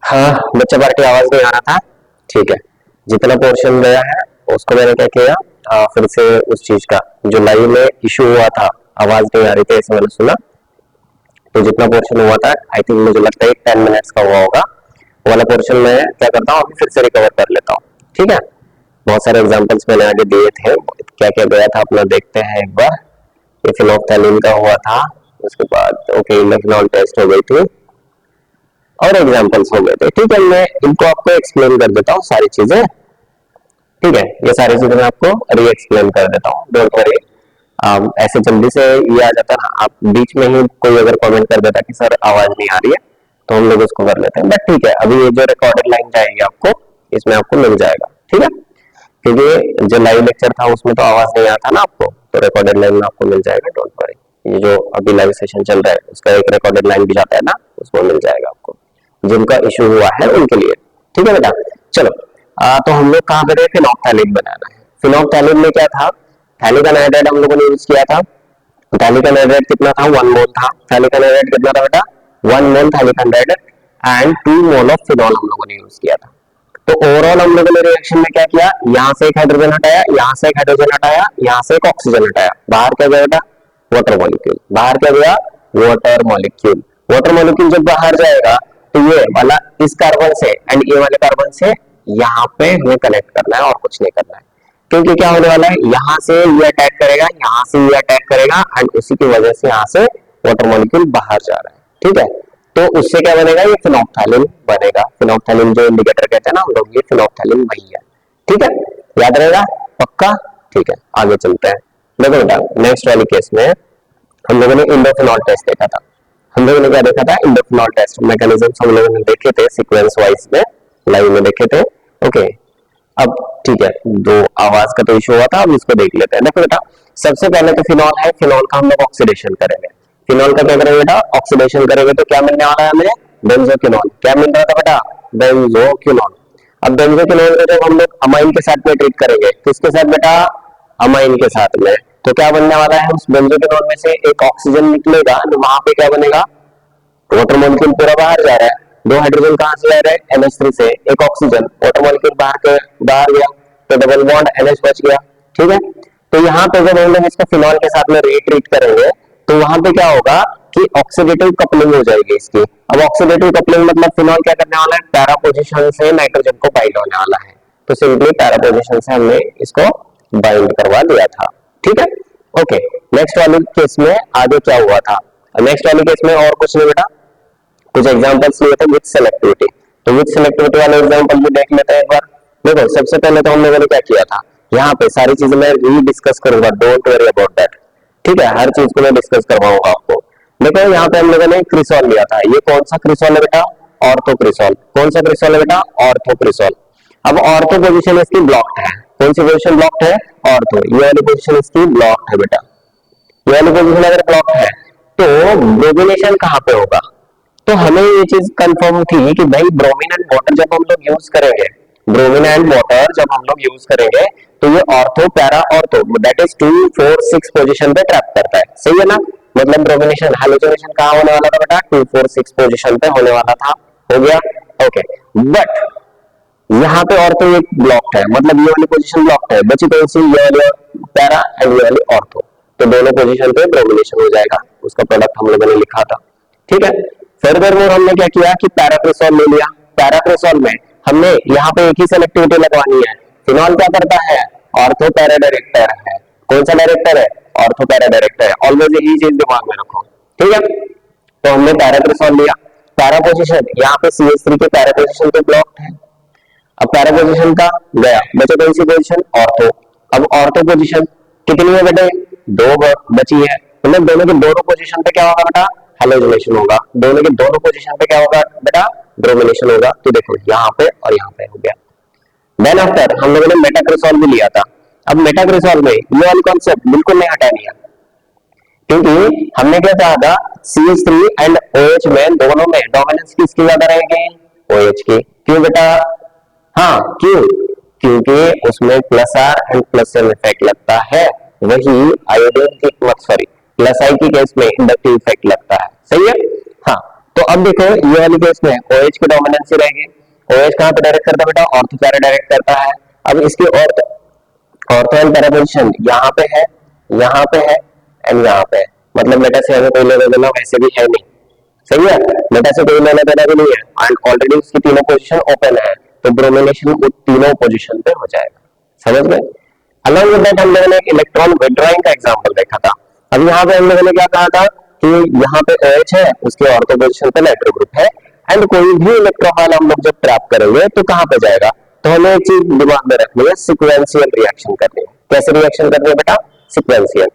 हाँ बच्चा पार्टी आवाज नहीं आ रहा था। ठीक है, जितना पोर्शन गया है उसको मैंने क्या किया, फिर से उस चीज का जो लाइव में इशू हुआ था, आवाज नहीं आ रही थी ऐसे मैंने सुना, तो जितना पोर्शन हुआ था आई थिंक मुझे लगता है 10 मिनट्स का हुआ होगा, वो वाला पोर्शन मैं क्या करता हूँ अभी फिर से रिकवर कर लेता हूँ। ठीक है, बहुत सारे एग्जांपल्स मैंने आगे दिए थे, क्या क्या गया था अपना देखते हैं एक बार। ये फिनोल्फ्थैलीन का हुआ था, उसके बाद ओके इलेक्ट्रॉन टेस्ट हो गई थी और एग्जांपल्स हो गए थे। ठीक है, मैं इनको आपको एक्सप्लेन कर देता हूँ सारी चीजें। ठीक है, ये सारी चीजें मैं आपको री एक्सप्लेन कर देता हूँ, डोंट वरी। ऐसे जल्दी से ये आ जाता ना, आप बीच में ही कोई अगर कमेंट कर देता कि सर आवाज नहीं आ रही है, तो हम लोग उसको कर लेते हैं। बट ठीक है, अभी ये जो रिकॉर्डेड लाइन जाएगी आपको, इसमें आपको मिल जाएगा। ठीक है, क्योंकि जो लाइव लेक्चर था उसमें तो आवाज नहीं आता ना आपको, तो रिकॉर्डेड लाइन में आपको मिल जाएगा, डोंट वरी। ये जो अभी लाइव सेशन चल रहा है उसका एक रिकॉर्डेड लाइन भी जाता है ना, उसमें मिल जाएगा आपको, जिनका इशू हुआ है उनके लिए। ठीक है बेटा, चलो तो हम लोग कहाँ पे फिनोल्फ्थैलीन बनाना है। फिनोल्फ्थैलीन में क्या था? थैलिक अनहाइड्राइड हम लोगों ने यूज किया था। थैलिक अनहाइड्राइड कितना था? 1 मोल था। थैलिक अनहाइड्राइड कितना था बेटा? 1 mole phthalic anhydride and 2 mole of phenol हम लोगों ने यूज किया था। तो ओवरऑल हम लोगों ने रिएक्शन में क्या किया, यहाँ से एक हाइड्रोजन हटाया, यहाँ से एक हाइड्रोजन हटाया, यहाँ से एक ऑक्सीजन हटाया, बाहर क्या गया बेटा? Water molecule. बाहर क्या गया? Water molecule. वाटर मॉलिक्यूल जब बाहर जाएगा तो ये वाला इस कार्बन से एंड ये वाले कार्बन से यहाँ पे हमें कनेक्ट करना है और कुछ नहीं करना है, क्योंकि क्या होने वाला है, यहाँ से ये अटैक करेगा, यहाँ से ये अटैक करेगा एंड उसी की वजह से यहाँ से वाटर मॉलिक्यूल बाहर जा रहा है। ठीक है, तो उससे क्या बनेगा? ये फिनोल्फ्थैलीन बनेगा। फिनोल्फ्थैलीन जो इंडिकेटर कहते हैं ना हम लोग, ये फिनोल्फ्थैलीन वही है। ठीक है, याद रहेगा पक्का। ठीक है, आगे चलते हैं। देखो बेटा, नेक्स्ट वाले केस में हम लोगों ने इंडोफिनॉल टेस्ट देखा था। हम लोगों ने क्या देखा था? इंडोफिनॉल टेस्ट मैकेनिज्म हम लोगों ने देखे थे, सीक्वेंस वाइज में लाइन में देखे थे। ओके, अब ठीक है, दो आवाज का तो इशू हुआ था, अब इसको देख लेते हैं। देखो बेटा, सबसे पहले तो फिनॉल है, फिनॉल का हम लोग ऑक्सीडेशन करेंगे। फिनॉल का क्या करेंगे बेटा? ऑक्सीडेशन करेंगे तो क्या मिलने वाला है हमें? बेंजोक्विनोन। क्या मिल रहा था बेटा? बेंजोक्विनोन। अब बेंजोक्विनोन को जब हम लोग अमाइन के साथ में ट्रीट करेंगे, किसके साथ बेटा? अमाइन के साथ में, तो क्या बनने वाला है? उस बेंजोक्विनोन में से एक ऑक्सीजन निकलेगा, तो वहां पे क्या बनेगा? वाटर मॉलिक्यूल पूरा बाहर जा रहा है, दो हाइड्रोजन कहां से जा रहे हैं? NH3 से, एक ऑक्सीजन, वाटर मॉलिक्यूल बाहर गया, तो डबल बॉन्ड NH बच गया। ठीक है, तो यहाँ पे जब हम लोग इसको फिनॉल के साथ में रीट्रीट करेंगे तो वहां पे क्या होगा कि ऑक्सीडेटिव कपलिंग हो जाएगी इसकी। अब ऑक्सीडेटिव कपलिंग मतलब फिनॉल क्या करने वाला है? पैरा पोजीशन से नाइट्रोजन को बाइंड होने वाला है, तो सिंपली पैरा पोजीशन से हमने इसको बाइंड करवा दिया था। ठीक है, ओके। नेक्स्ट वाले केस में आगे क्या हुआ था? नेक्स्ट वाले केस में और कुछ नहीं बेटा, कुछ एग्जांपल्स लिए थे विद सेलेक्टिविटी। तो विद सेलेक्टिविटी वाले एग्जांपल भी देख लेते हैं एक बार। देखो, सबसे पहले तो हम लोगों ने क्या किया था, यहाँ पे सारी चीजें मैं री डिस्कस करूंगा, डोंट वरी अबाउट दैट। ठीक है, हर चीज को मैं डिस्कस करवाऊंगा आपको। देखो, यहाँ पे हम लोगों ने क्रिसॉल लिया था। ये कौन सा क्रिसॉल है बेटा? ऑर्थो क्रिसॉल। कौन सा क्रिसॉल है बेटा? ऑर्थो क्रिसॉल। अब ऑर्थो पोजीशन इसकी ब्लॉक्ड है। कौन सी पोजीशन ब्लॉक्ड है? ऑर्थो। ये वाली पोजीशन इसकी ब्लॉक्ड है बेटा। ये वाली पोजीशन अगर ब्लॉक्ड है तो ब्रोमिनेशन कहाँ पे होगा? तो हमें ये चीज कंफर्म थी कि भाई ब्रोमीन एंड वाटर जब हम लोग यूज करेंगे, ब्रोमीन एंड वाटर जब हम लोग यूज करेंगे तो ये ortho para ortho that is 2 4 6 position पे ट्रैप करता है। सही है ना? मतलब ब्रोमिनेशन हैलोजनेशन कहाँ होने वाला था बेटा? 2 4 6 पोजीशन पे होने वाला था। हो गया, ओके। बट यहाँ पे ऑर्थो एक ब्लॉक्ड है, मतलब ये वाली पोजीशन ब्लॉक्ड है, बची कौन सी? ये वाली पैरा एंड ये वाली ऑर्थो। तो दोनों पोजीशन पे ब्रोमिनेशन हो जाएगा, उसका प्रोडक्ट हम लोगों ने लिखा था। ठीक है, फर्दर मोर हमने क्या किया कि पैराक्रिसॉल ले लिया। पैराक्रिसॉल में हमने यहाँ पे एक ही सेलेक्टिविटी लगवानी है। फिनॉल क्या करता है? ऑर्थो पैरा डायरेक्टर है। कौन सा डायरेक्टर है? ऑर्थो पैरा डायरेक्टर है। ऑलवेज यही चीज दिमाग में रखो। ठीक है, तो हमने पैराक्रिसॉल लिया। पैरा पोजीशन यहाँ पे CH3 के पैरा पोजीशन पे ब्लॉक्ड है। अब पैरा पोजीशन का गया, बचे कौन सी पोजीशन? ऑर्थो। अब ऑर्थो पोजीशन कितनी है बेटे? दो बची है, मतलब दोनों के दोनों पोजीशन पे क्या होगा बेटा? हैलोजनेशन होगा। दोनों के दोनों पोजीशन पे क्या होगा बेटा? ब्रोमिनेशन होगा। तो देखो, यहाँ पे और यहाँ पे हो गया। देन आफ्टर हम लोगों ने मेटाक्रिसॉल भी लिया था। अब मेटाक्रिसॉल में ये वाली कॉन्सेप्ट बिल्कुल नहीं हटानी है, क्योंकि हमने क्या कहा था? CH3 एंड OH में दोनों में डोमिनेंस किसकी ज्यादा रहेगी? OH की। क्यों बेटा? हाँ, क्यों? क्योंकि उसमें plus R and plus M effect लगता है, वही आयोडीन की सॉरी प्लस आई की केस में इंडक्टिव इफेक्ट लगता है। सही है? हाँ, तो अब देखो, ये वाली केस में OH की डोमिनेंस रहेगी। OH कहाँ पे डायरेक्ट करता है बेटा? ऑर्थो पैरा डायरेक्ट करता है। अब इसकी ऑर्थो एंड पैरा पोजीशन यहाँ पे है, यहाँ पे है एंड यहाँ पे है। मतलब बेटा से हमें कोई लेना देना वैसे भी है नहीं। सही है, बेटा से कोई लेना देना भी नहीं है एंड ऑलरेडी उसकी तीनों पोजीशन ओपन है, तो ब्रोमिनेशन तीनों पोजीशन पे हो जाएगा। समझ गए? अलॉन्ग विद दैट हम लोगों ने एक इलेक्ट्रॉन विड्रॉइंग का एग्जांपल देखा था। अब यहाँ पे हम लोगों ने क्या कहा था कि यहाँ पे OH है, उसके ऑर्थो पोजीशन पे नाइट्रो ग्रुप है एंड कोई भी इलेक्ट्रोफाइल हम लोग जब ट्रैप करेंगे तो कहाँ पे जाएगा? तो हमें एक चीज दिमाग में रखनी है, सीक्वेंशियल रिएक्शन करनी है। कैसे रिएक्शन करनी है बेटा? सीक्वेंशियल।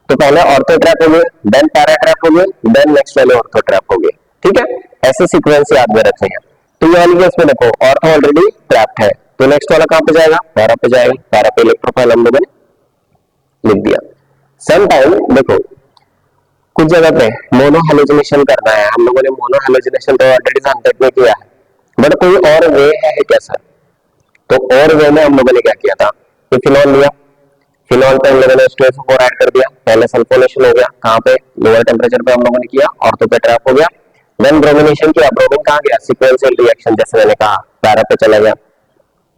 तो पहले ऑर्थो ट्रैप हो गए, देन पैरा ट्रैप हो गए, देन नेक्स्ट वाले ऑर्थो ट्रैप हो गए। ठीक है, ऐसे सीक्वेंस याद में रखेंगे। तो ये वाली केस में देखो, ऑर्थो ऑलरेडी ट्रैप्ड है, तो नेक्स्ट वाला कहां पे जाएगा? पैरा पे जाएगा। पैरा पे इलेक्ट्रोफाइल हम लोगों ने लिख दिया। सम टाइम देखो, कुछ जगह पे मोनो हैलोजनेशन करना है, हम लोगों ने मोनो हैलोजनेशन तो ऑलरेडी सनटेक में किया है, बट कोई और वे है क्या सर? तो और वे में हम लोगों ने क्या किया था? तो फिनॉल लिया, फिनॉल पे हम लोगों ने H2SO4 ऐड कर दिया। पहले सल्फोनेशन हो गया, कहां पे? लोअर टेम्परेचर पे हम लोगों ने किया, ऑर्थो पे ट्रैप हो गया। देन ब्रोमिनेशन किया, ब्रोमीन कहां गया? सीक्वेंशियल रिएक्शन, जैसे मैंने कहा पैरा पे चला गया।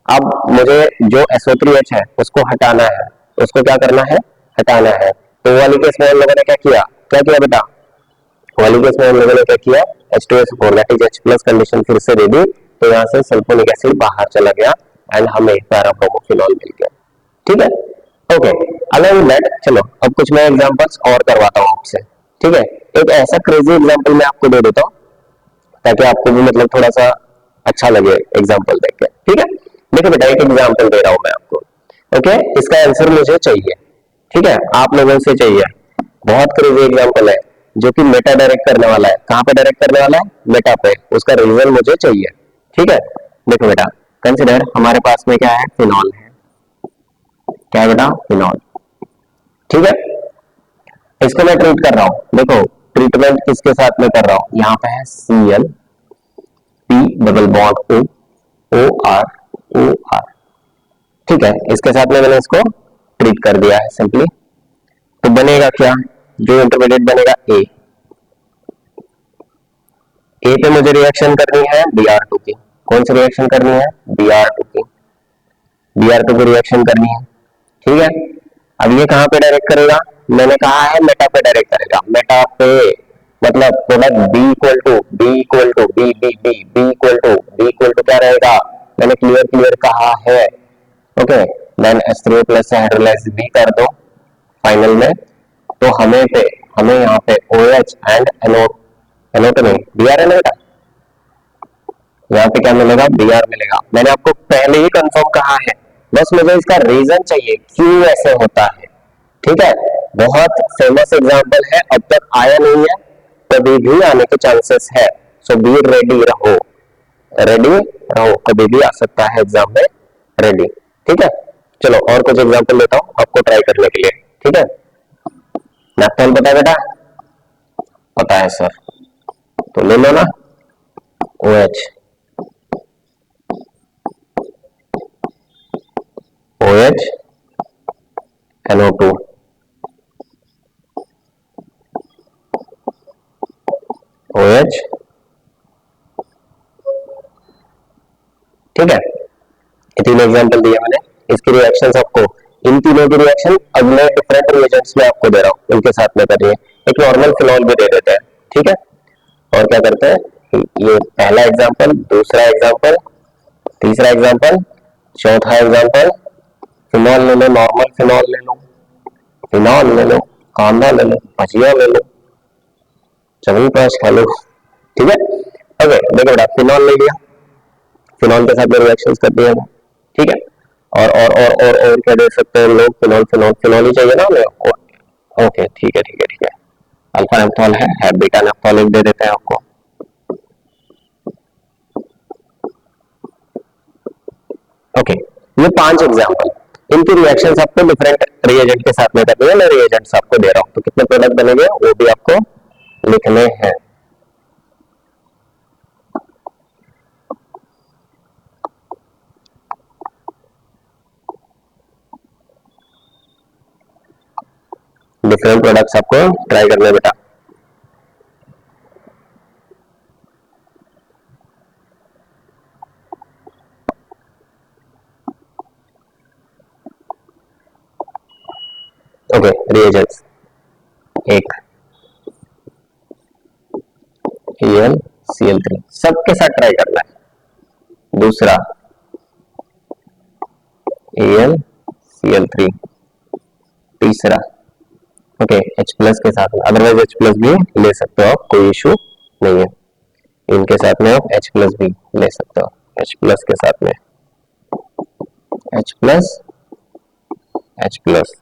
अब मुझे जो SO3H है उसको हटाना है, उसको क्या करना है? हटाना है। तो वाली केस में हम लोगों ने क्या किया? क्या किया बेटा? वाली केस में हम लोगों ने क्या किया? H2SO4 that is H+ condition फिर से दे दी, तो यहाँ से सल्फोनिक एसिड बाहर चला गया एंड हमें पैरा ब्रोमोफिनॉल मिल गया। ठीक है, ओके। अलॉन्ग दैट चलो अब कुछ मैं एग्जांपल्स और करवाता हूँ आपसे। ठीक है, एक ऐसा क्रेजी एग्जांपल मैं आपको दे देता हूँ ताकि आपको भी मतलब थोड़ा सा अच्छा लगे एग्जांपल देख के। ठीक है, देखो बेटा एक एग्जांपल दे रहा हूं मैं आपको, ओके, इसका आंसर मुझे चाहिए, ठीक है, आप लोगों से चाहिए। बहुत क्रेजी एग्जांपल है जो कि मेटा डायरेक्ट करने वाला है। कहां पे डायरेक्ट करने वाला है? मेटा पे। उसका रीजन मुझे चाहिए, ठीक है। देखो बेटा, कंसिडर हमारे पास में क्या है? फिनॉल है। क्या है बेटा? फिनॉल, ठीक है। इसको मैं ट्रीट कर रहा हूं, देखो ट्रीटमेंट किसके साथ में कर रहा हूं? यहाँ पे है Cl, P double bond O, O R, O R, ठीक है। इसके साथ में मैंने इसको ट्रीट कर दिया है सिंपली। तो बनेगा क्या? जो इंटरमीडिएट बनेगा ए पे मुझे रिएक्शन करनी है Br2 की। कौन सी रिएक्शन करनी है? Br2 की। Br2 की रिएक्शन करनी है, ठीक है। अब ये कहां पे डायरेक्ट करेगा? मैंने कहा है मेटा पे डायरेक्ट करेगा। मेटा पे मतलब प्रोडक्ट B इक्वल टू क्या रहेगा? मैंने क्लियर कहा है, ओके। देन H3O प्लस से हाइड्रोलाइज B कर दो फाइनल में, तो हमें यहाँ पे OH एंड NO2 में Br है ना बेटा, यहाँ पे क्या मिलेगा? Br मिलेगा। मैंने आपको पहले ही कंफर्म कहा है, बस मुझे इसका रीजन चाहिए क्यों ऐसे होता है, ठीक है। बहुत फेमस एग्जांपल है, अब तक आया नहीं है, कभी भी आने के चांसेस है। सो बी रेडी रहो, कभी भी आ सकता है एग्जाम में, रेडी, ठीक है। चलो और कुछ एग्जांपल लेता हूं आपको ट्राई करने के लिए, ठीक है। नैप्थोल पता है बेटा? पता है सर, तो ले लो ना, OH, NO2, OH, ठीक है। ये तीन एग्जांपल दिए मैंने, इसकी रिएक्शंस आपको, इन तीनों की रिएक्शन अगले डिफरेंट रिएजेंट्स में आपको दे रहा हूं, इनके साथ में करनी है। एक नॉर्मल फिनॉल भी दे देते हैं, ठीक है। और क्या करते हैं, ये पहला एग्जांपल, दूसरा एग्जांपल, तीसरा एग्जांपल, चौथा एग्जांपल, फिनॉल ले लो, नॉर्मल फिनॉल ले लो, फिनॉल ले लो, कांदा ले लो, भजिया ले लो, च्यवनप्राश खा लो, ठीक है। ओके, देखो बेटा फिनॉल ले लिया, फिनॉल के साथ में रिएक्शंस कर दिया, ठीक है। और क्या दे सकते हैं लोग? फिनॉल ही चाहिए ना हमें, ओके, ठीक है। अल्फा नेप्थॉल है बीटा नेप्थॉल एक दे देते हैं आपको, ओके। ये 5 एग्जांपल, इनकी रिएक्शंस आपको डिफरेंट रिएजेंट के साथ में करनी है। मैं रिएजेंट्स आपको दे रहा हूं, तो कितने प्रोडक्ट बनेंगे वो भी आपको लिखने हैं। डिफरेंट प्रोडक्ट्स आपको ट्राई करने बेटा, ओके। रिएजेंट्स, एक AlCl3 सबके साथ ट्राई करना है। दूसरा AlCl3, तीसरा ओके H प्लस के साथ में, अदरवाइज H प्लस भी ले सकते हो आप, कोई इशू नहीं है। इनके साथ में आप H प्लस भी ले सकते हो, H प्लस के साथ में H प्लस, H प्लस।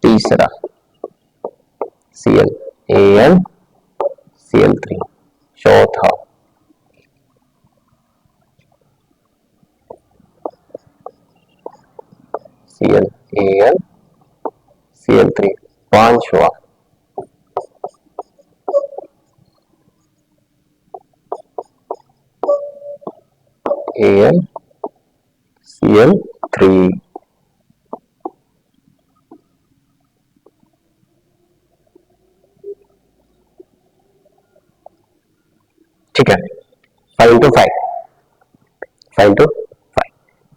तीसरा AlCl3, चौथा AlCl3, पांचवा AlCl3, ठीक है। 5 to 5, 5 to 5,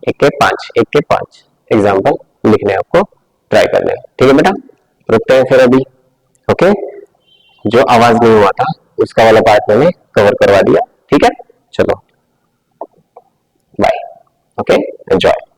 एक के पांच एग्जाम्पल लिखने आपको ट्राई करने, ठीक है बेटा। रुकते हैं फिर अभी, ओके। जो आवाज नहीं हुआ था उसका वाला पार्ट मैंने कवर करवा दिया, ठीक है। चलो बाय, ओके, एंजॉय।